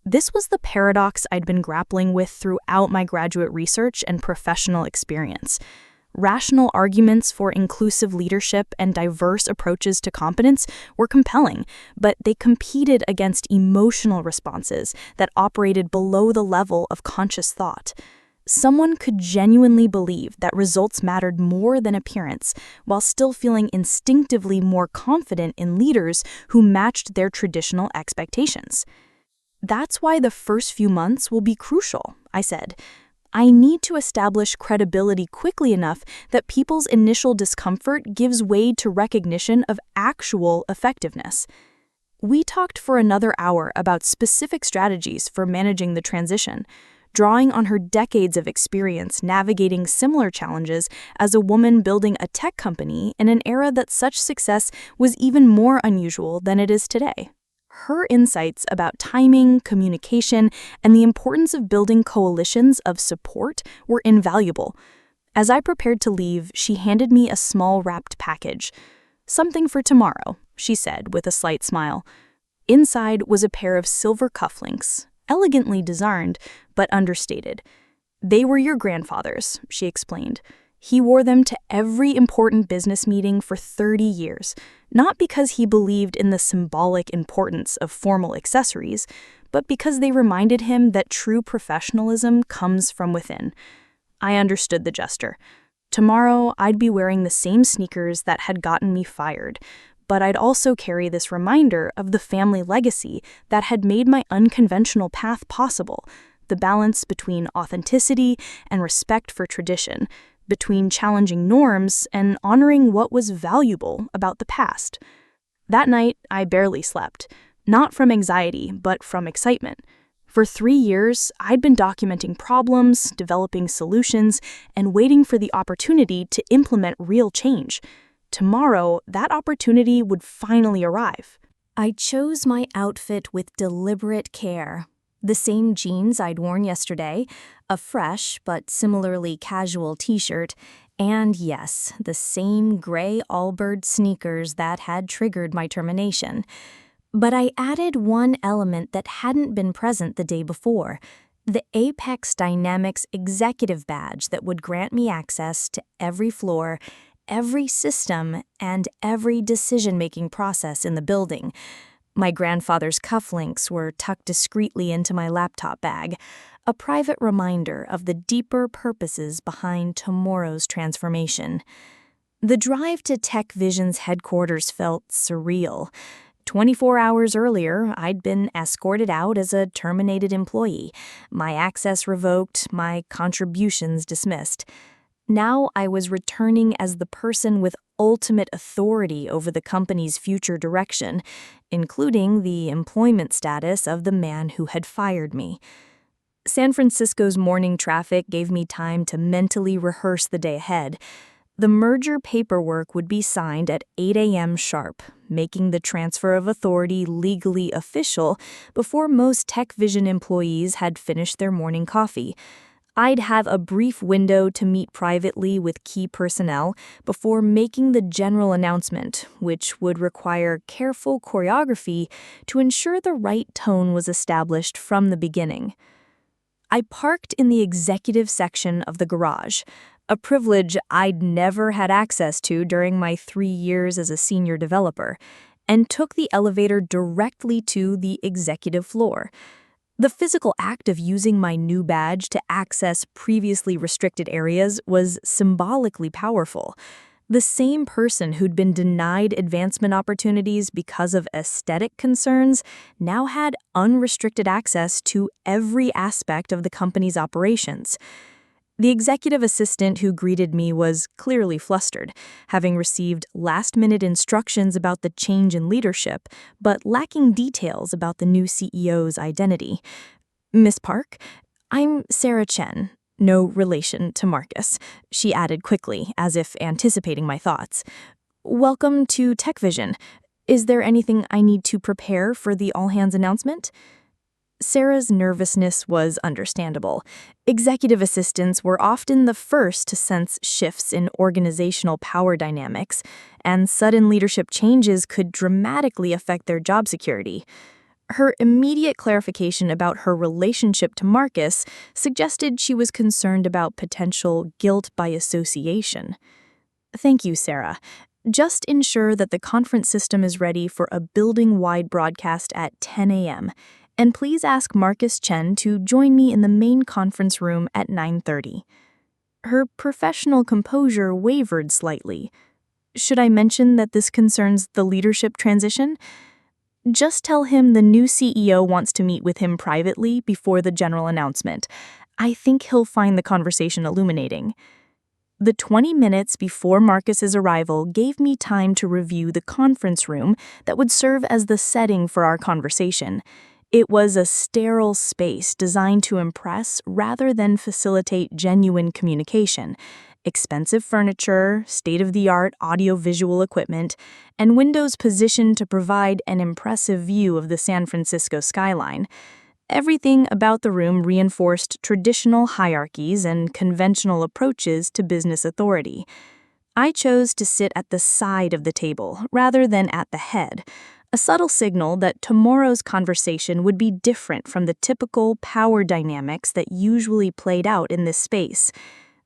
This was the paradox I'd been grappling with throughout my graduate research and professional experience. Rational arguments for inclusive leadership and diverse approaches to competence were compelling, but they competed against emotional responses that operated below the level of conscious thought. Someone could genuinely believe that results mattered more than appearance, while still feeling instinctively more confident in leaders who matched their traditional expectations. "That's why the first few months will be crucial," I said. "I need to establish credibility quickly enough that people's initial discomfort gives way to recognition of actual effectiveness." We talked for another hour about specific strategies for managing the transition, drawing on her decades of experience navigating similar challenges as a woman building a tech company in an era that such success was even more unusual than it is today. Her insights about timing, communication, and the importance of building coalitions of support were invaluable. As I prepared to leave, she handed me a small wrapped package. "Something for tomorrow," she said with a slight smile. Inside was a pair of silver cufflinks, elegantly designed, but understated. "They were your grandfather's," she explained. "He wore them to every important business meeting for 30 years, not because he believed in the symbolic importance of formal accessories, but because they reminded him that true professionalism comes from within." I understood the gesture. Tomorrow, I'd be wearing the same sneakers that had gotten me fired, but I'd also carry this reminder of the family legacy that had made my unconventional path possible, the balance between authenticity and respect for tradition, between challenging norms and honoring what was valuable about the past. That night, I barely slept, not from anxiety, but from excitement. For 3 years, I'd been documenting problems, developing solutions, and waiting for the opportunity to implement real change. Tomorrow, that opportunity would finally arrive. I chose my outfit with deliberate care. The same jeans I'd worn yesterday, a fresh but similarly casual t-shirt, and yes, the same gray Allbirds sneakers that had triggered my termination. But I added one element that hadn't been present the day before, the Apex Dynamics executive badge that would grant me access to every floor, every system, and every decision-making process in the building. My grandfather's cufflinks were tucked discreetly into my laptop bag, a private reminder of the deeper purposes behind tomorrow's transformation. The drive to Tech Vision's headquarters felt surreal. 24 hours earlier, I'd been escorted out as a terminated employee, my access revoked, my contributions dismissed. Now I was returning as the person with ultimate authority over the company's future direction, including the employment status of the man who had fired me. San Francisco's morning traffic gave me time to mentally rehearse the day ahead. The merger paperwork would be signed at 8 a.m. sharp, making the transfer of authority legally official before most TechVision employees had finished their morning coffee. I'd have a brief window to meet privately with key personnel before making the general announcement, which would require careful choreography to ensure the right tone was established from the beginning. I parked in the executive section of the garage, a privilege I'd never had access to during my 3 years as a senior developer, and took the elevator directly to the executive floor. The physical act of using my new badge to access previously restricted areas was symbolically powerful. The same person who'd been denied advancement opportunities because of aesthetic concerns now had unrestricted access to every aspect of the company's operations. The executive assistant who greeted me was clearly flustered, having received last-minute instructions about the change in leadership, but lacking details about the new CEO's identity. "Miss Park, I'm Sarah Chen, no relation to Marcus," she added quickly, as if anticipating my thoughts. "Welcome to TechVision. Is there anything I need to prepare for the all-hands announcement?" Sarah's nervousness was understandable. Executive assistants were often the first to sense shifts in organizational power dynamics, and sudden leadership changes could dramatically affect their job security. Her immediate clarification about her relationship to Marcus suggested she was concerned about potential guilt by association. "Thank you, Sarah. Just ensure that the conference system is ready for a building-wide broadcast at 10 a.m., and please ask Marcus Chen to join me in the main conference room at 9:30. Her professional composure wavered slightly. "Should I mention that this concerns the leadership transition?" "Just tell him the new CEO wants to meet with him privately before the general announcement. I think he'll find the conversation illuminating." The 20 minutes before Marcus's arrival gave me time to review the conference room that would serve as the setting for our conversation. It was a sterile space designed to impress rather than facilitate genuine communication. Expensive furniture, state-of-the-art audio-visual equipment, and windows positioned to provide an impressive view of the San Francisco skyline. Everything about the room reinforced traditional hierarchies and conventional approaches to business authority. I chose to sit at the side of the table rather than at the head, a subtle signal that tomorrow's conversation would be different from the typical power dynamics that usually played out in this space.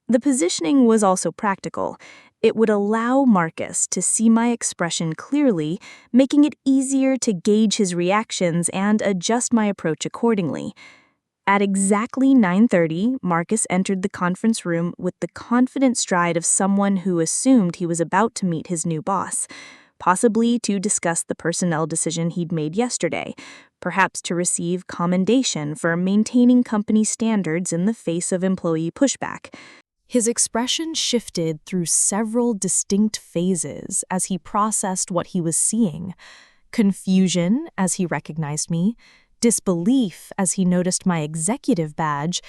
The positioning was also practical. It would allow Marcus to see my expression clearly, making it easier to gauge his reactions and adjust my approach accordingly. At exactly 9:30, Marcus entered the conference room with the confident stride of someone who assumed he was about to meet his new boss, possibly to discuss the personnel decision he'd made yesterday, perhaps to receive commendation for maintaining company standards in the face of employee pushback. His expression shifted through several distinct phases as he processed what he was seeing. Confusion as he recognized me, disbelief as he noticed my executive badge,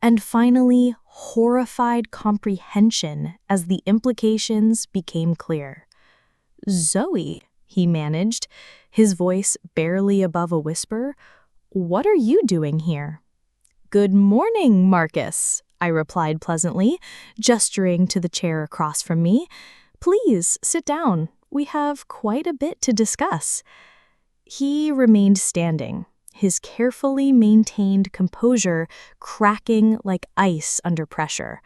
and finally, horrified comprehension as the implications became clear. "Zoe," he managed, his voice barely above a whisper, "what are you doing here?" "Good morning, Marcus," I replied pleasantly, gesturing to the chair across from me. "Please sit down. We have quite a bit to discuss." He remained standing, his carefully maintained composure cracking like ice under pressure.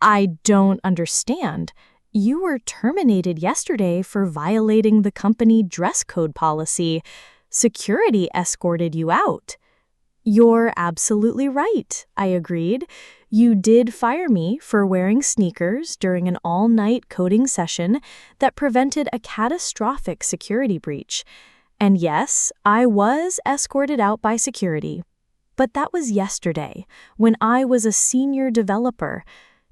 "I don't understand. You were terminated yesterday for violating the company dress code policy. Security escorted you out." "You're absolutely right," I agreed. "You did fire me for wearing sneakers during an all-night coding session that prevented a catastrophic security breach. And yes, I was escorted out by security. But that was yesterday, when I was a senior developer.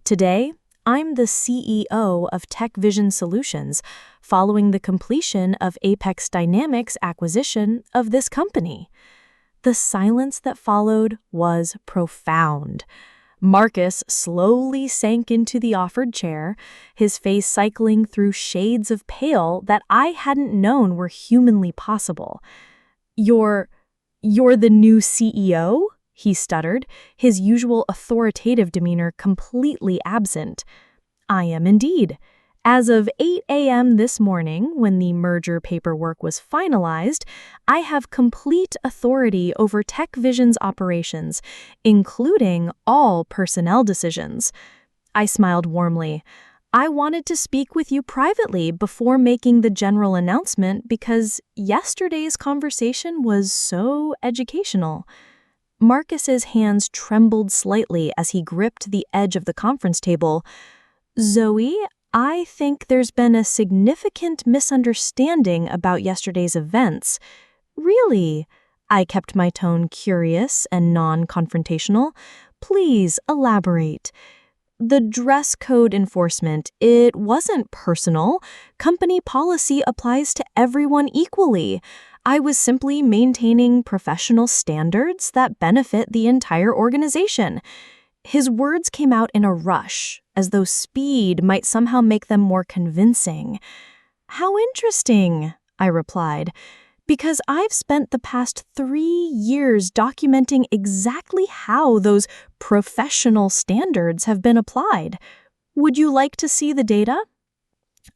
Today, I'm the CEO of TechVision Solutions, following the completion of Apex Dynamics' acquisition of this company." The silence that followed was profound. Marcus slowly sank into the offered chair, his face cycling through shades of pale that I hadn't known were humanly possible. You're the new CEO?" he stuttered, his usual authoritative demeanor completely absent. I am indeed. As of 8 a.m. this morning, when the merger paperwork was finalized, I have complete authority over TechVision's operations, including all personnel decisions. I smiled warmly. I wanted to speak with you privately before making the general announcement because yesterday's conversation was so educational. Marcus's hands trembled slightly as he gripped the edge of the conference table. Zoe, I think there's been a significant misunderstanding about yesterday's events. Really? I kept my tone curious and non-confrontational. Please elaborate. The dress code enforcement, it wasn't personal. Company policy applies to everyone equally. I was simply maintaining professional standards that benefit the entire organization. His words came out in a rush, as though speed might somehow make them more convincing. How interesting, I replied, because I've spent the past 3 years documenting exactly how those professional standards have been applied. Would you like to see the data?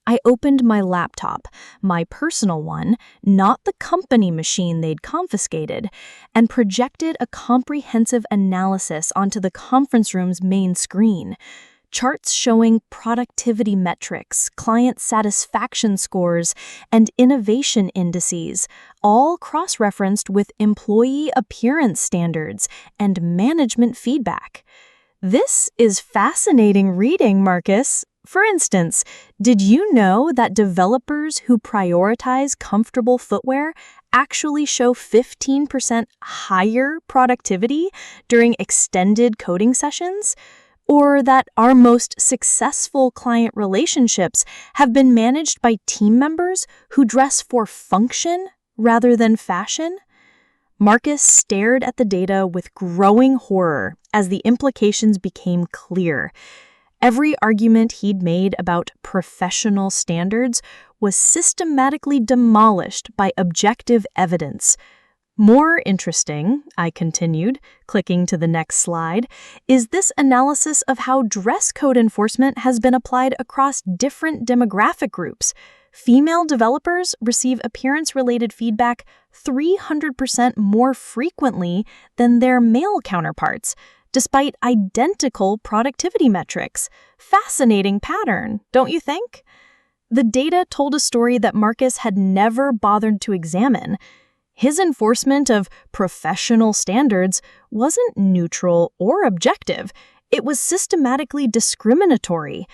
I opened my laptop, my personal one, not the company machine they'd confiscated, and projected a comprehensive analysis onto the conference room's main screen. Charts showing productivity metrics, client satisfaction scores, and innovation indices, all cross-referenced with employee appearance standards and management feedback. This is fascinating reading, Marcus. For instance, did you know that developers who prioritize comfortable footwear actually show 15% higher productivity during extended coding sessions? Or that our most successful client relationships have been managed by team members who dress for function rather than fashion? Marcus stared at the data with growing horror as the implications became clear. Every argument he'd made about professional standards was systematically demolished by objective evidence. More interesting, I continued, clicking to the next slide, is this analysis of how dress code enforcement has been applied across different demographic groups. Female developers receive appearance-related feedback 300% more frequently than their male counterparts, despite identical productivity metrics. Fascinating pattern, don't you think? The data told a story that Marcus had never bothered to examine. His enforcement of professional standards wasn't neutral or objective. It was systematically discriminatory,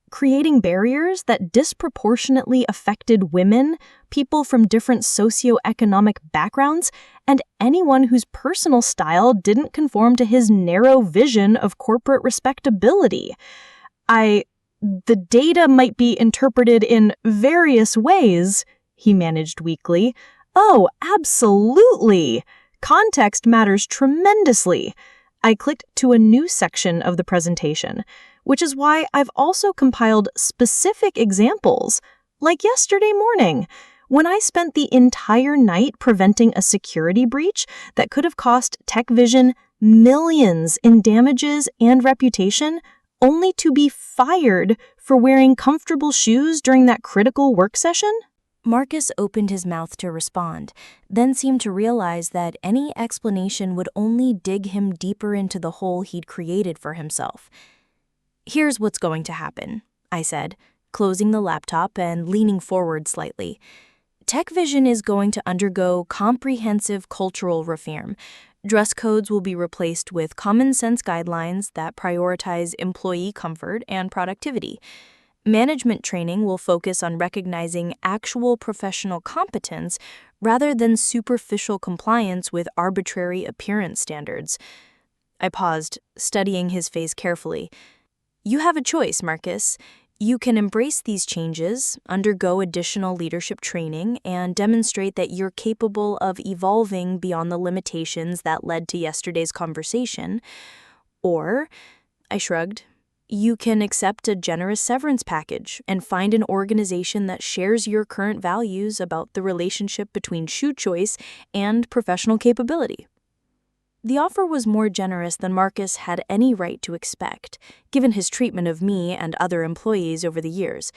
creating barriers that disproportionately affected women, people from different socioeconomic backgrounds, and anyone whose personal style didn't conform to his narrow vision of corporate respectability. The data might be interpreted in various ways, he managed weakly. Oh, absolutely! Context matters tremendously. I clicked to a new section of the presentation, which is why I've also compiled specific examples, like yesterday morning, when I spent the entire night preventing a security breach that could have cost TechVision millions in damages and reputation, only to be fired for wearing comfortable shoes during that critical work session? Marcus opened his mouth to respond, then seemed to realize that any explanation would only dig him deeper into the hole he'd created for himself. Here's what's going to happen, I said, closing the laptop and leaning forward slightly. TechVision is going to undergo comprehensive cultural reform. Dress codes will be replaced with common-sense guidelines that prioritize employee comfort and productivity. Management training will focus on recognizing actual professional competence rather than superficial compliance with arbitrary appearance standards. I paused, studying his face carefully. You have a choice, Marcus. You can embrace these changes, undergo additional leadership training, and demonstrate that you're capable of evolving beyond the limitations that led to yesterday's conversation. Or, I shrugged, you can accept a generous severance package and find an organization that shares your current values about the relationship between shoe choice and professional capability. The offer was more generous than Marcus had any right to expect, given his treatment of me and other employees over the years.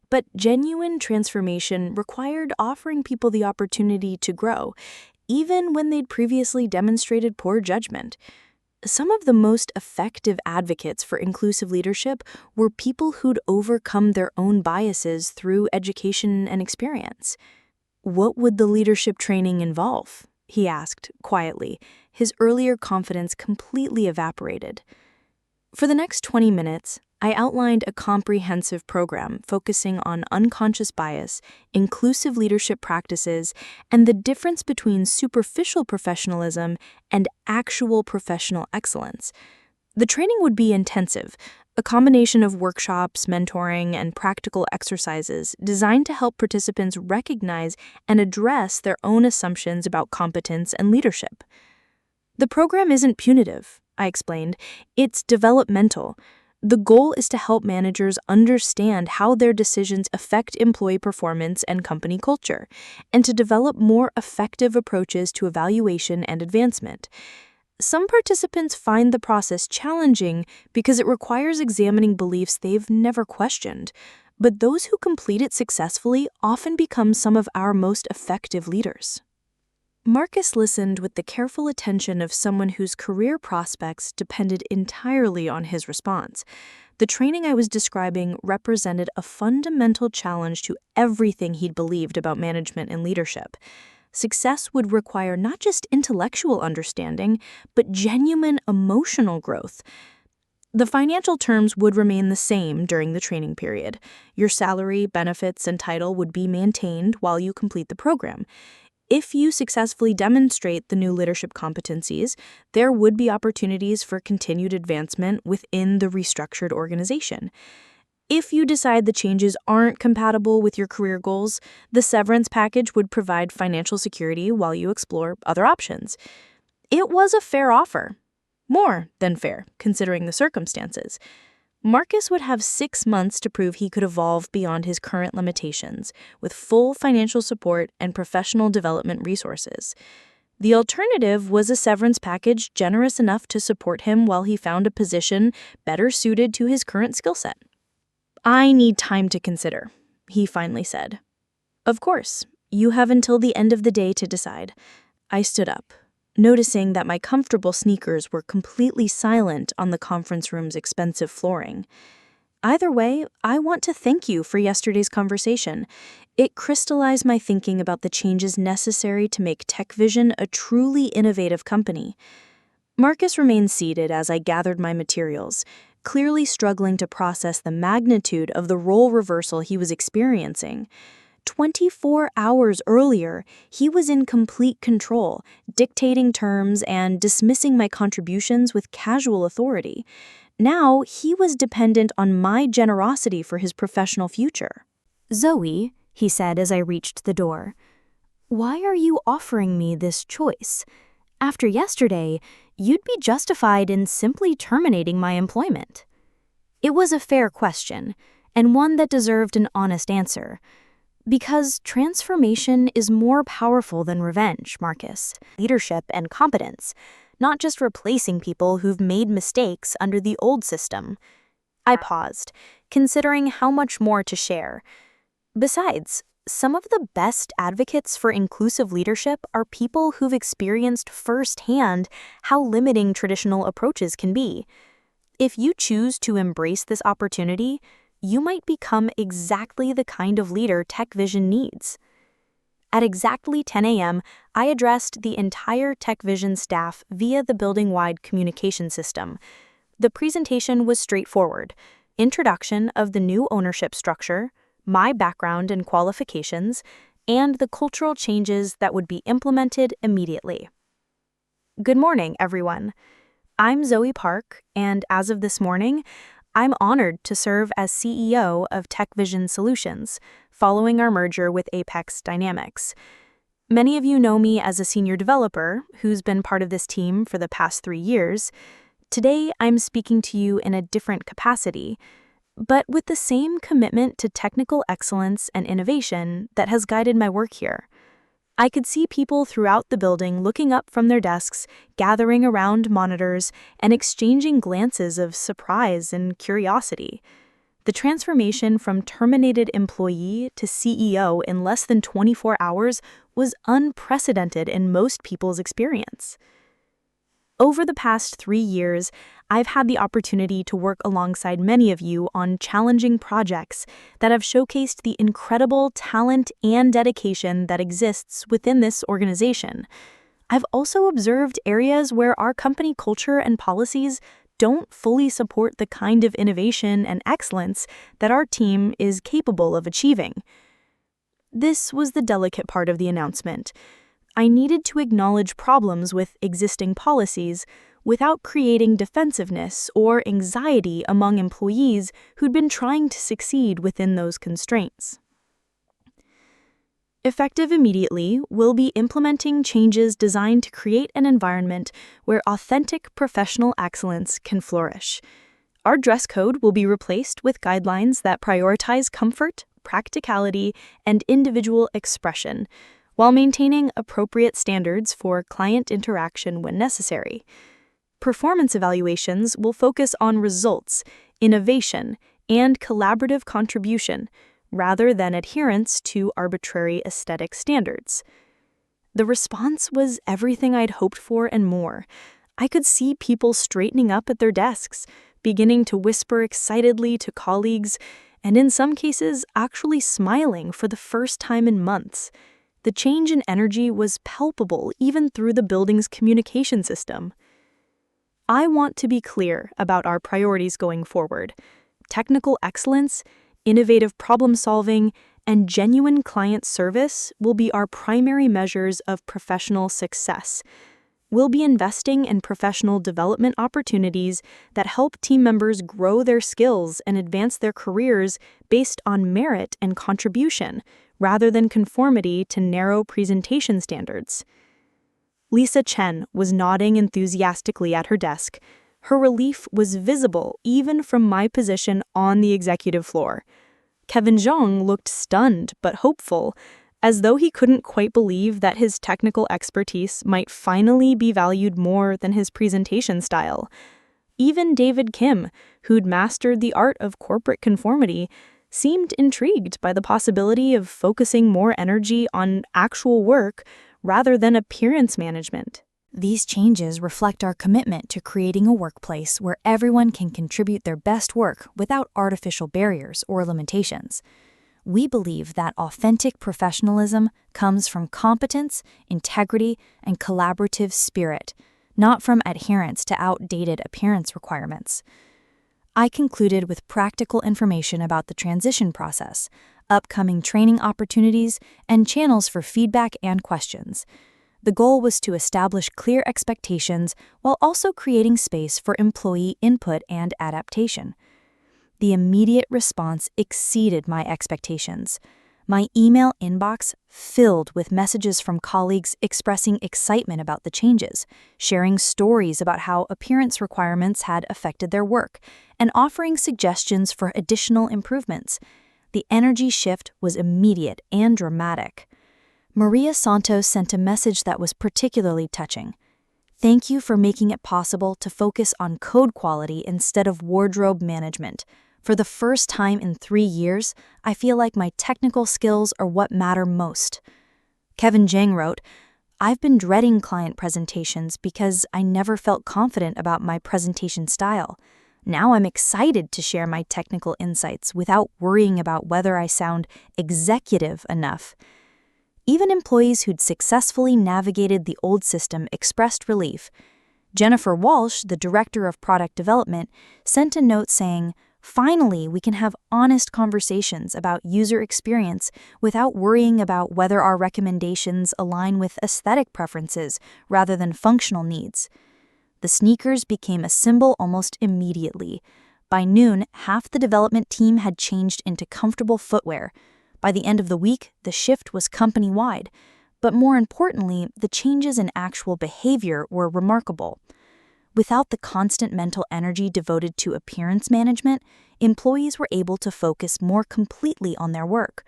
But genuine transformation required offering people the opportunity to grow, even when they'd previously demonstrated poor judgment. Some of the most effective advocates for inclusive leadership were people who'd overcome their own biases through education and experience. "What would the leadership training involve?" he asked, quietly, his earlier confidence completely evaporated. For the next 20 minutes, I outlined a comprehensive program focusing on unconscious bias, inclusive leadership practices, and the difference between superficial professionalism and actual professional excellence. The training would be intensive, a combination of workshops, mentoring, and practical exercises designed to help participants recognize and address their own assumptions about competence and leadership. "The program isn't punitive," I explained. "It's developmental. The goal is to help managers understand how their decisions affect employee performance and company culture, and to develop more effective approaches to evaluation and advancement." Some participants find the process challenging because it requires examining beliefs they've never questioned, but those who complete it successfully often become some of our most effective leaders. Marcus listened with the careful attention of someone whose career prospects depended entirely on his response. The training I was describing represented a fundamental challenge to everything he'd believed about management and leadership. Success would require not just intellectual understanding, but genuine emotional growth. The financial terms would remain the same during the training period. Your salary, benefits, and title would be maintained while you complete the program. If you successfully demonstrate the new leadership competencies, there would be opportunities for continued advancement within the restructured organization. If you decide the changes aren't compatible with your career goals, the severance package would provide financial security while you explore other options. It was a fair offer. More than fair, considering the circumstances. Marcus would have 6 months to prove he could evolve beyond his current limitations, with full financial support and professional development resources. The alternative was a severance package generous enough to support him while he found a position better suited to his current skill set. "I need time to consider," he finally said. "Of course, you have until the end of the day to decide." I stood up, noticing that my comfortable sneakers were completely silent on the conference room's expensive flooring. "Either way, I want to thank you for yesterday's conversation. It crystallized my thinking about the changes necessary to make TechVision a truly innovative company." Marcus remained seated as I gathered my materials, clearly struggling to process the magnitude of the role reversal he was experiencing. 24 hours earlier, he was in complete control, dictating terms and dismissing my contributions with casual authority. Now, he was dependent on my generosity for his professional future. "Zoe," he said as I reached the door, "why are you offering me this choice? After yesterday, you'd be justified in simply terminating my employment." It was a fair question, and one that deserved an honest answer. Because transformation is more powerful than revenge, Marcus. Leadership and competence, not just replacing people who've made mistakes under the old system. I paused, considering how much more to share. Besides, some of the best advocates for inclusive leadership are people who've experienced firsthand how limiting traditional approaches can be. If you choose to embrace this opportunity, you might become exactly the kind of leader TechVision needs. At exactly 10 a.m., I addressed the entire TechVision staff via the building-wide communication system. The presentation was straightforward: introduction of the new ownership structure, my background and qualifications, and the cultural changes that would be implemented immediately. Good morning, everyone. I'm Zoe Park, and as of this morning, I'm honored to serve as CEO of TechVision Solutions, following our merger with Apex Dynamics. Many of you know me as a senior developer who's been part of this team for the past 3 years. Today, I'm speaking to you in a different capacity, but with the same commitment to technical excellence and innovation that has guided my work here. I could see people throughout the building looking up from their desks, gathering around monitors, and exchanging glances of surprise and curiosity. The transformation from terminated employee to CEO in less than 24 hours was unprecedented in most people's experience. Over the past 3 years, I've had the opportunity to work alongside many of you on challenging projects that have showcased the incredible talent and dedication that exists within this organization. I've also observed areas where our company culture and policies don't fully support the kind of innovation and excellence that our team is capable of achieving. This was the delicate part of the announcement. I needed to acknowledge problems with existing policies without creating defensiveness or anxiety among employees who'd been trying to succeed within those constraints. Effective immediately, we'll be implementing changes designed to create an environment where authentic professional excellence can flourish. Our dress code will be replaced with guidelines that prioritize comfort, practicality, and individual expression, while maintaining appropriate standards for client interaction when necessary. Performance evaluations will focus on results, innovation, and collaborative contribution, rather than adherence to arbitrary aesthetic standards. The response was everything I'd hoped for and more. I could see people straightening up at their desks, beginning to whisper excitedly to colleagues, and in some cases, actually smiling for the first time in months. The change in energy was palpable even through the building's communication system. I want to be clear about our priorities going forward. Technical excellence, innovative problem-solving, and genuine client service will be our primary measures of professional success. We'll be investing in professional development opportunities that help team members grow their skills and advance their careers based on merit and contribution, rather than conformity to narrow presentation standards. Lisa Chen was nodding enthusiastically at her desk. Her relief was visible even from my position on the executive floor. Kevin Zhang looked stunned but hopeful, as though he couldn't quite believe that his technical expertise might finally be valued more than his presentation style. Even David Kim, who'd mastered the art of corporate conformity, seemed intrigued by the possibility of focusing more energy on actual work rather than appearance management. These changes reflect our commitment to creating a workplace where everyone can contribute their best work without artificial barriers or limitations. We believe that authentic professionalism comes from competence, integrity, and collaborative spirit, not from adherence to outdated appearance requirements. I concluded with practical information about the transition process, upcoming training opportunities, and channels for feedback and questions. The goal was to establish clear expectations while also creating space for employee input and adaptation. The immediate response exceeded my expectations. My email inbox filled with messages from colleagues expressing excitement about the changes, sharing stories about how appearance requirements had affected their work, and offering suggestions for additional improvements. The energy shift was immediate and dramatic. Maria Santos sent a message that was particularly touching. Thank you for making it possible to focus on code quality instead of wardrobe management. For the first time in 3 years, I feel like my technical skills are what matter most. Kevin Zhang wrote, I've been dreading client presentations because I never felt confident about my presentation style. Now I'm excited to share my technical insights without worrying about whether I sound executive enough. Even employees who'd successfully navigated the old system expressed relief. Jennifer Walsh, the director of product development, sent a note saying, finally, we can have honest conversations about user experience without worrying about whether our recommendations align with aesthetic preferences rather than functional needs. The sneakers became a symbol almost immediately. By noon, half the development team had changed into comfortable footwear. By the end of the week, the shift was company-wide. But more importantly, the changes in actual behavior were remarkable. Without the constant mental energy devoted to appearance management, employees were able to focus more completely on their work.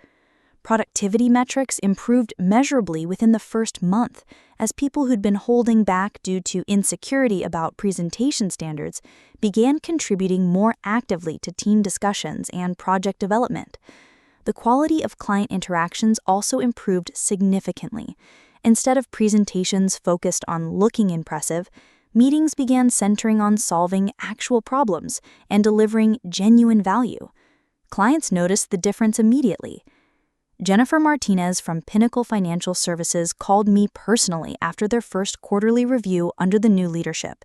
Productivity metrics improved measurably within the first month, as people who'd been holding back due to insecurity about presentation standards began contributing more actively to team discussions and project development. The quality of client interactions also improved significantly. Instead of presentations focused on looking impressive, meetings began centering on solving actual problems and delivering genuine value. Clients noticed the difference immediately. Jennifer Martinez from Pinnacle Financial Services called me personally after their first quarterly review under the new leadership.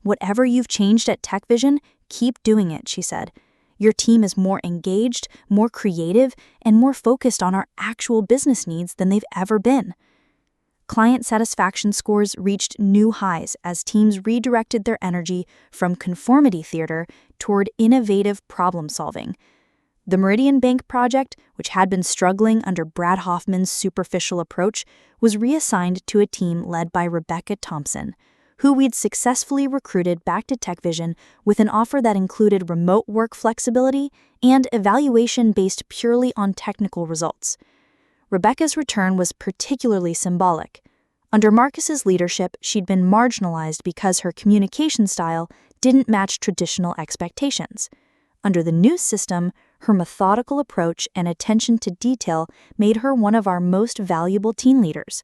"Whatever you've changed at TechVision, keep doing it," she said. "Your team is more engaged, more creative, and more focused on our actual business needs than they've ever been." Client satisfaction scores reached new highs as teams redirected their energy from conformity theater toward innovative problem solving. The Meridian Bank project, which had been struggling under Brad Hoffman's superficial approach, was reassigned to a team led by Rebecca Thompson, who we'd successfully recruited back to TechVision with an offer that included remote work flexibility and evaluation based purely on technical results. Rebecca's return was particularly symbolic. Under Marcus's leadership, she'd been marginalized because her communication style didn't match traditional expectations. Under the new system, her methodical approach and attention to detail made her one of our most valuable team leaders.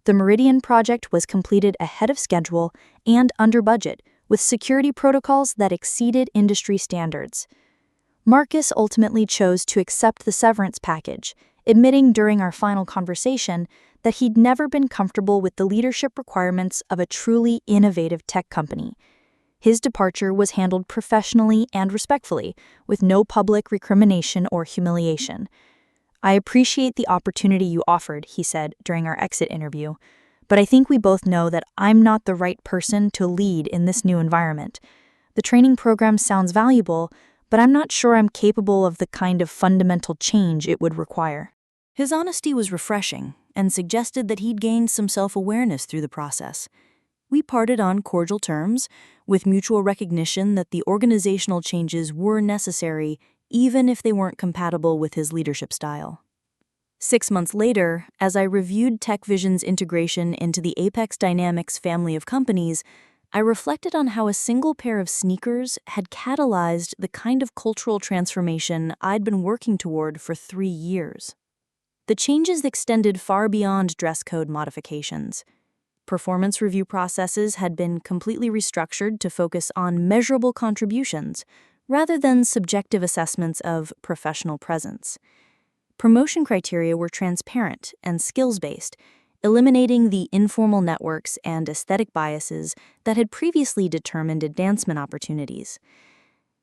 The Meridian project was completed ahead of schedule and under budget, with security protocols that exceeded industry standards. Marcus ultimately chose to accept the severance package, admitting during our final conversation that he'd never been comfortable with the leadership requirements of a truly innovative tech company. His departure was handled professionally and respectfully, with no public recrimination or humiliation. "I appreciate the opportunity you offered," he said during our exit interview, "but I think we both know that I'm not the right person to lead in this new environment. The training program sounds valuable, but I'm not sure I'm capable of the kind of fundamental change it would require." His honesty was refreshing and suggested that he'd gained some self-awareness through the process. We parted on cordial terms, with mutual recognition that the organizational changes were necessary even if they weren't compatible with his leadership style. 6 months later, as I reviewed TechVision's integration into the Apex Dynamics family of companies, I reflected on how a single pair of sneakers had catalyzed the kind of cultural transformation I'd been working toward for 3 years. The changes extended far beyond dress code modifications. Performance review processes had been completely restructured to focus on measurable contributions rather than subjective assessments of professional presence. Promotion criteria were transparent and skills-based, eliminating the informal networks and aesthetic biases that had previously determined advancement opportunities.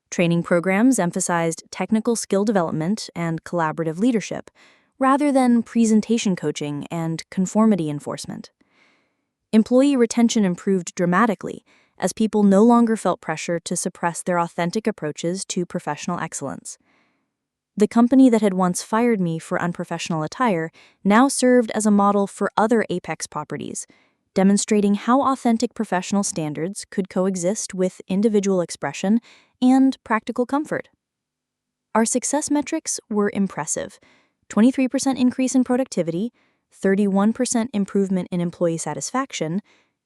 Training programs emphasized technical skill development and collaborative leadership, rather than presentation coaching and conformity enforcement. Employee retention improved dramatically, as people no longer felt pressure to suppress their authentic approaches to professional excellence. The company that had once fired me for unprofessional attire now served as a model for other Apex properties, demonstrating how authentic professional standards could coexist with individual expression and practical comfort. Our success metrics were impressive: 23% increase in productivity, 31% improvement in employee satisfaction,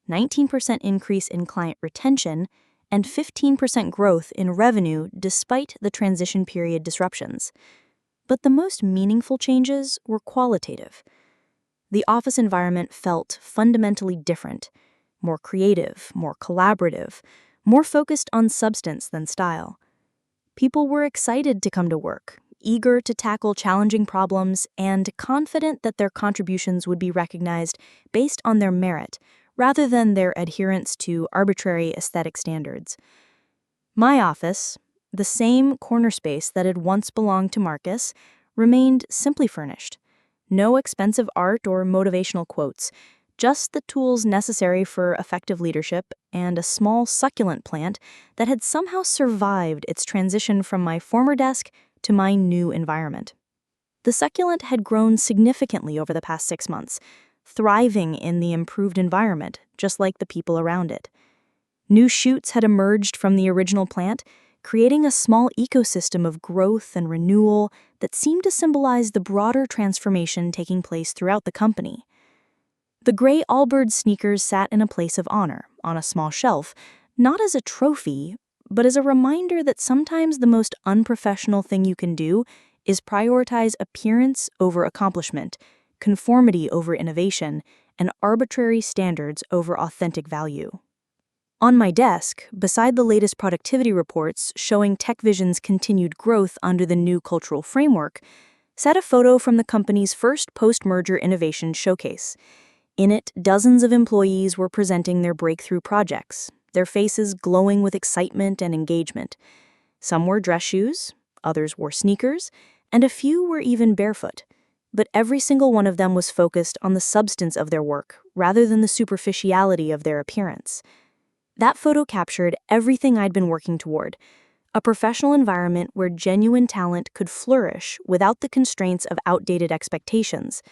19% increase in client retention, and 15% growth in revenue despite the transition period disruptions. But the most meaningful changes were qualitative. The office environment felt fundamentally different, more creative, more collaborative, more focused on substance than style. People were excited to come to work, eager to tackle challenging problems, and confident that their contributions would be recognized based on their merit, rather than their adherence to arbitrary aesthetic standards. My office, the same corner space that had once belonged to Marcus, remained simply furnished. No expensive art or motivational quotes, just the tools necessary for effective leadership and a small succulent plant that had somehow survived its transition from my former desk to my new environment. The succulent had grown significantly over the past 6 months, thriving in the improved environment, just like the people around it. New shoots had emerged from the original plant, creating a small ecosystem of growth and renewal that seemed to symbolize the broader transformation taking place throughout the company. The gray Allbirds sneakers sat in a place of honor, on a small shelf, not as a trophy, but as a reminder that sometimes the most unprofessional thing you can do is prioritize appearance over accomplishment, conformity over innovation, and arbitrary standards over authentic value. On my desk, beside the latest productivity reports showing TechVision's continued growth under the new cultural framework, sat a photo from the company's first post-merger innovation showcase. In it, dozens of employees were presenting their breakthrough projects, their faces glowing with excitement and engagement. Some wore dress shoes, others wore sneakers, and a few were even barefoot. But every single one of them was focused on the substance of their work rather than the superficiality of their appearance. That photo captured everything I'd been working toward, a professional environment where genuine talent could flourish without the constraints of outdated expectations,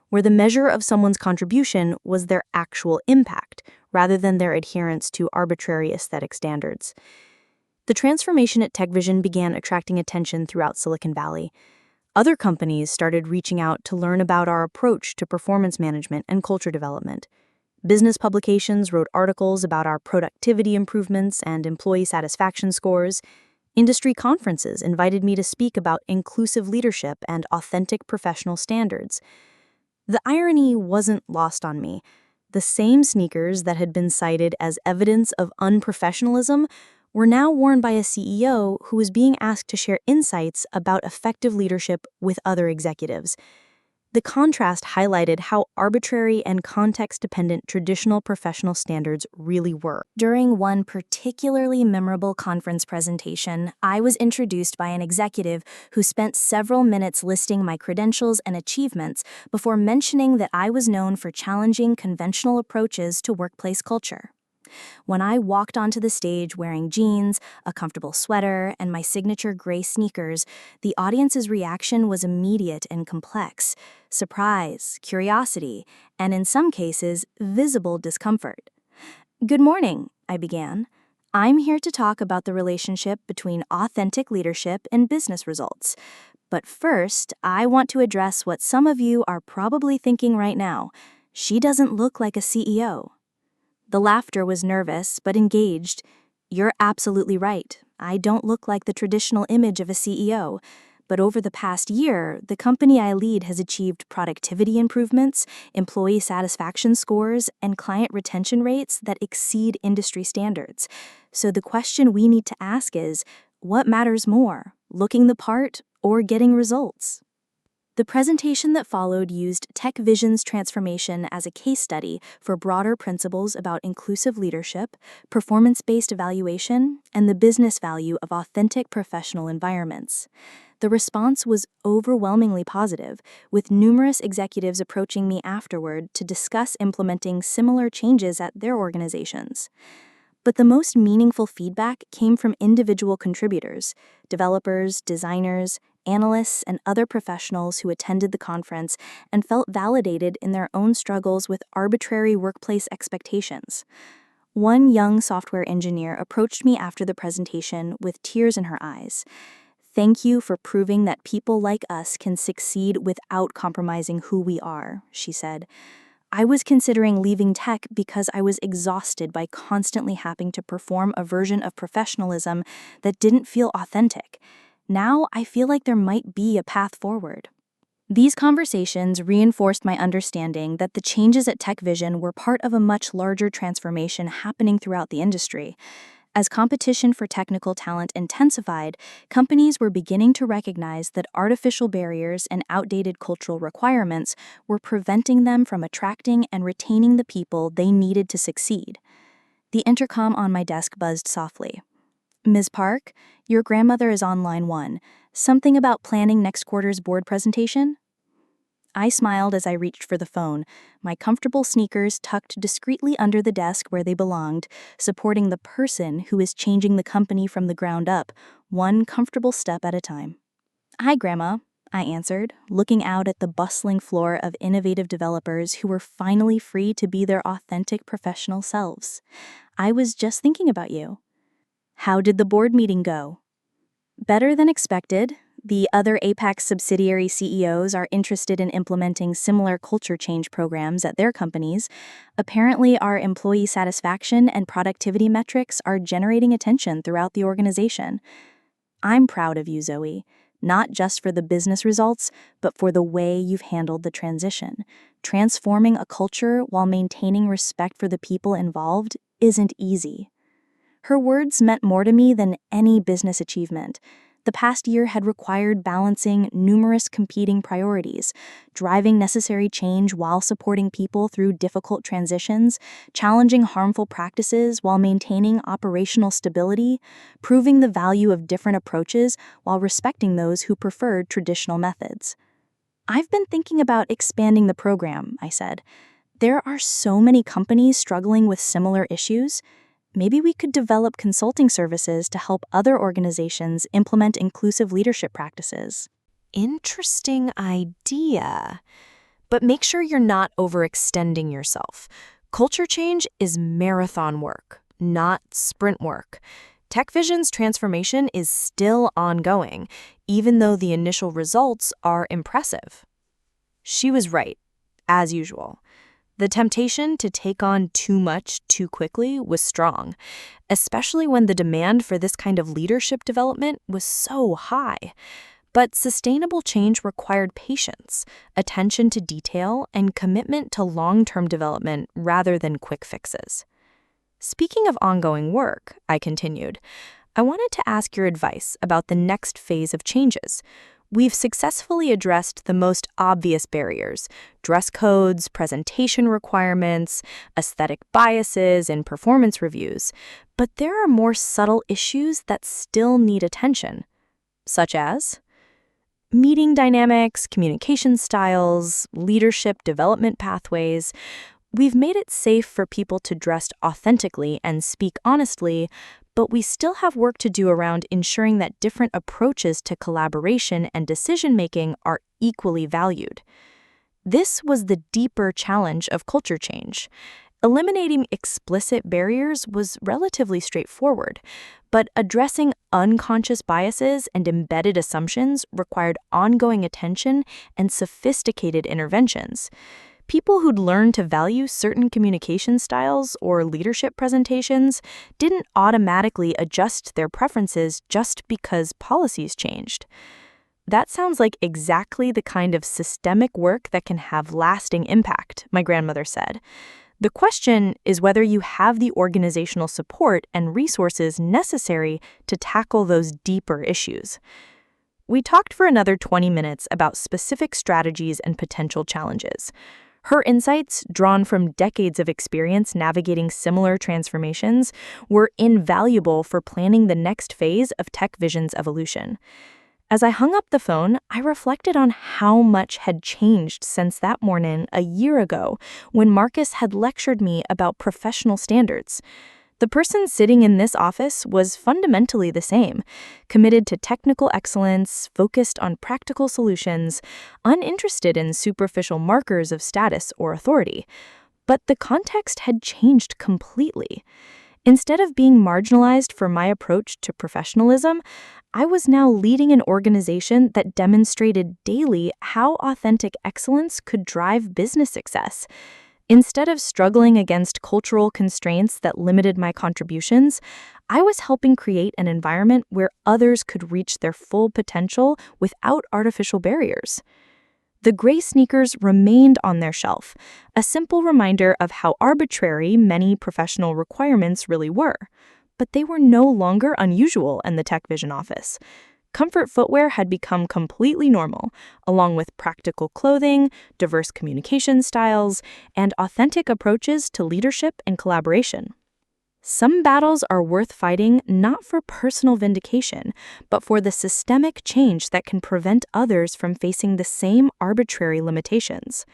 where the measure of someone's contribution was their actual impact rather than their adherence to arbitrary aesthetic standards. The transformation at TechVision began attracting attention throughout Silicon Valley. Other companies started reaching out to learn about our approach to performance management and culture development. Business publications wrote articles about our productivity improvements and employee satisfaction scores. Industry conferences invited me to speak about inclusive leadership and authentic professional standards. The irony wasn't lost on me. The same sneakers that had been cited as evidence of unprofessionalism were now worn by a CEO who was being asked to share insights about effective leadership with other executives. The contrast highlighted how arbitrary and context-dependent traditional professional standards really were. During one particularly memorable conference presentation, I was introduced by an executive who spent several minutes listing my credentials and achievements before mentioning that I was known for challenging conventional approaches to workplace culture. When I walked onto the stage wearing jeans, a comfortable sweater, and my signature gray sneakers, the audience's reaction was immediate and complex: surprise, curiosity, and in some cases, visible discomfort. "Good morning," I began. "I'm here to talk about the relationship between authentic leadership and business results. But first, I want to address what some of you are probably thinking right now. She doesn't look like a CEO." The laughter was nervous but engaged. "You're absolutely right. I don't look like the traditional image of a CEO. But over the past year, the company I lead has achieved productivity improvements, employee satisfaction scores, and client retention rates that exceed industry standards. So the question we need to ask is, what matters more, looking the part or getting results?" The presentation that followed used TechVision's transformation as a case study for broader principles about inclusive leadership, performance-based evaluation, and the business value of authentic professional environments. The response was overwhelmingly positive, with numerous executives approaching me afterward to discuss implementing similar changes at their organizations. But the most meaningful feedback came from individual contributors, developers, designers, analysts, and other professionals who attended the conference and felt validated in their own struggles with arbitrary workplace expectations. One young software engineer approached me after the presentation with tears in her eyes. "Thank you for proving that people like us can succeed without compromising who we are," she said. "I was considering leaving tech because I was exhausted by constantly having to perform a version of professionalism that didn't feel authentic. Now I feel like there might be a path forward." These conversations reinforced my understanding that the changes at TechVision were part of a much larger transformation happening throughout the industry. As competition for technical talent intensified, companies were beginning to recognize that artificial barriers and outdated cultural requirements were preventing them from attracting and retaining the people they needed to succeed. The intercom on my desk buzzed softly. "Ms. Park, your grandmother is on line 1. Something about planning next quarter's board presentation?" I smiled as I reached for the phone, my comfortable sneakers tucked discreetly under the desk where they belonged, supporting the person who is changing the company from the ground up, one comfortable step at a time. "Hi, Grandma," I answered, looking out at the bustling floor of innovative developers who were finally free to be their authentic professional selves. "I was just thinking about you." "How did the board meeting go?" "Better than expected. The other APAC subsidiary CEOs are interested in implementing similar culture change programs at their companies. Apparently, our employee satisfaction and productivity metrics are generating attention throughout the organization. I'm proud of you, Zoe, not just for the business results, but for the way you've handled the transition. Transforming a culture while maintaining respect for the people involved isn't easy. Her words meant more to me than any business achievement. The past year had required balancing numerous competing priorities, driving necessary change while supporting people through difficult transitions, challenging harmful practices while maintaining operational stability, proving the value of different approaches while respecting those who preferred traditional methods. I've been thinking about expanding the program, I said. There are so many companies struggling with similar issues. Maybe we could develop consulting services to help other organizations implement inclusive leadership practices. Interesting idea. But make sure you're not overextending yourself. Culture change is marathon work, not sprint work. TechVision's transformation is still ongoing, even though the initial results are impressive. She was right, as usual. The temptation to take on too much too quickly was strong, especially when the demand for this kind of leadership development was so high. But sustainable change required patience, attention to detail, and commitment to long-term development rather than quick fixes. Speaking of ongoing work, I continued, I wanted to ask your advice about the next phase of changes. We've successfully addressed the most obvious barriers: dress codes, presentation requirements, aesthetic biases, and performance reviews. But there are more subtle issues that still need attention, such as meeting dynamics, communication styles, leadership development pathways. We've made it safe for people to dress authentically and speak honestly, but we still have work to do around ensuring that different approaches to collaboration and decision-making are equally valued. This was the deeper challenge of culture change. Eliminating explicit barriers was relatively straightforward, but addressing unconscious biases and embedded assumptions required ongoing attention and sophisticated interventions. People who'd learned to value certain communication styles or leadership presentations didn't automatically adjust their preferences just because policies changed. That sounds like exactly the kind of systemic work that can have lasting impact, my grandmother said. The question is whether you have the organizational support and resources necessary to tackle those deeper issues. We talked for another 20 minutes about specific strategies and potential challenges. Her insights, drawn from decades of experience navigating similar transformations, were invaluable for planning the next phase of TechVision's evolution. As I hung up the phone, I reflected on how much had changed since that morning a year ago when Marcus had lectured me about professional standards. The person sitting in this office was fundamentally the same, committed to technical excellence, focused on practical solutions, uninterested in superficial markers of status or authority. But the context had changed completely. Instead of being marginalized for my approach to professionalism, I was now leading an organization that demonstrated daily how authentic excellence could drive business success. Instead of struggling against cultural constraints that limited my contributions, I was helping create an environment where others could reach their full potential without artificial barriers. The gray sneakers remained on their shelf, a simple reminder of how arbitrary many professional requirements really were. But they were no longer unusual in the TechVision office. Comfort footwear had become completely normal, along with practical clothing, diverse communication styles, and authentic approaches to leadership and collaboration. Some battles are worth fighting not for personal vindication, but for the systemic change that can prevent others from facing the same arbitrary limitations.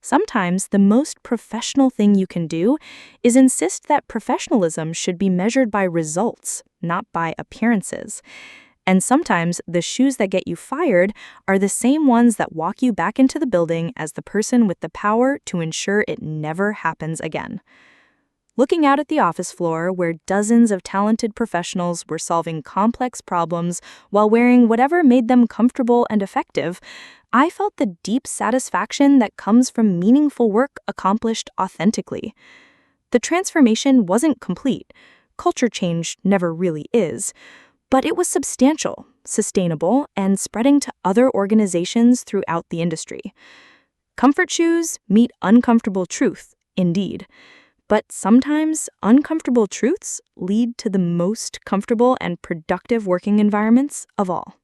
Sometimes the most professional thing you can do is insist that professionalism should be measured by results, not by appearances. And sometimes the shoes that get you fired are the same ones that walk you back into the building as the person with the power to ensure it never happens again. Looking out at the office floor where dozens of talented professionals were solving complex problems while wearing whatever made them comfortable and effective, I felt the deep satisfaction that comes from meaningful work accomplished authentically. The transformation wasn't complete. Culture change never really is. But it was substantial, sustainable, and spreading to other organizations throughout the industry. Comfort shoes meet uncomfortable truth, indeed. But sometimes uncomfortable truths lead to the most comfortable and productive working environments of all.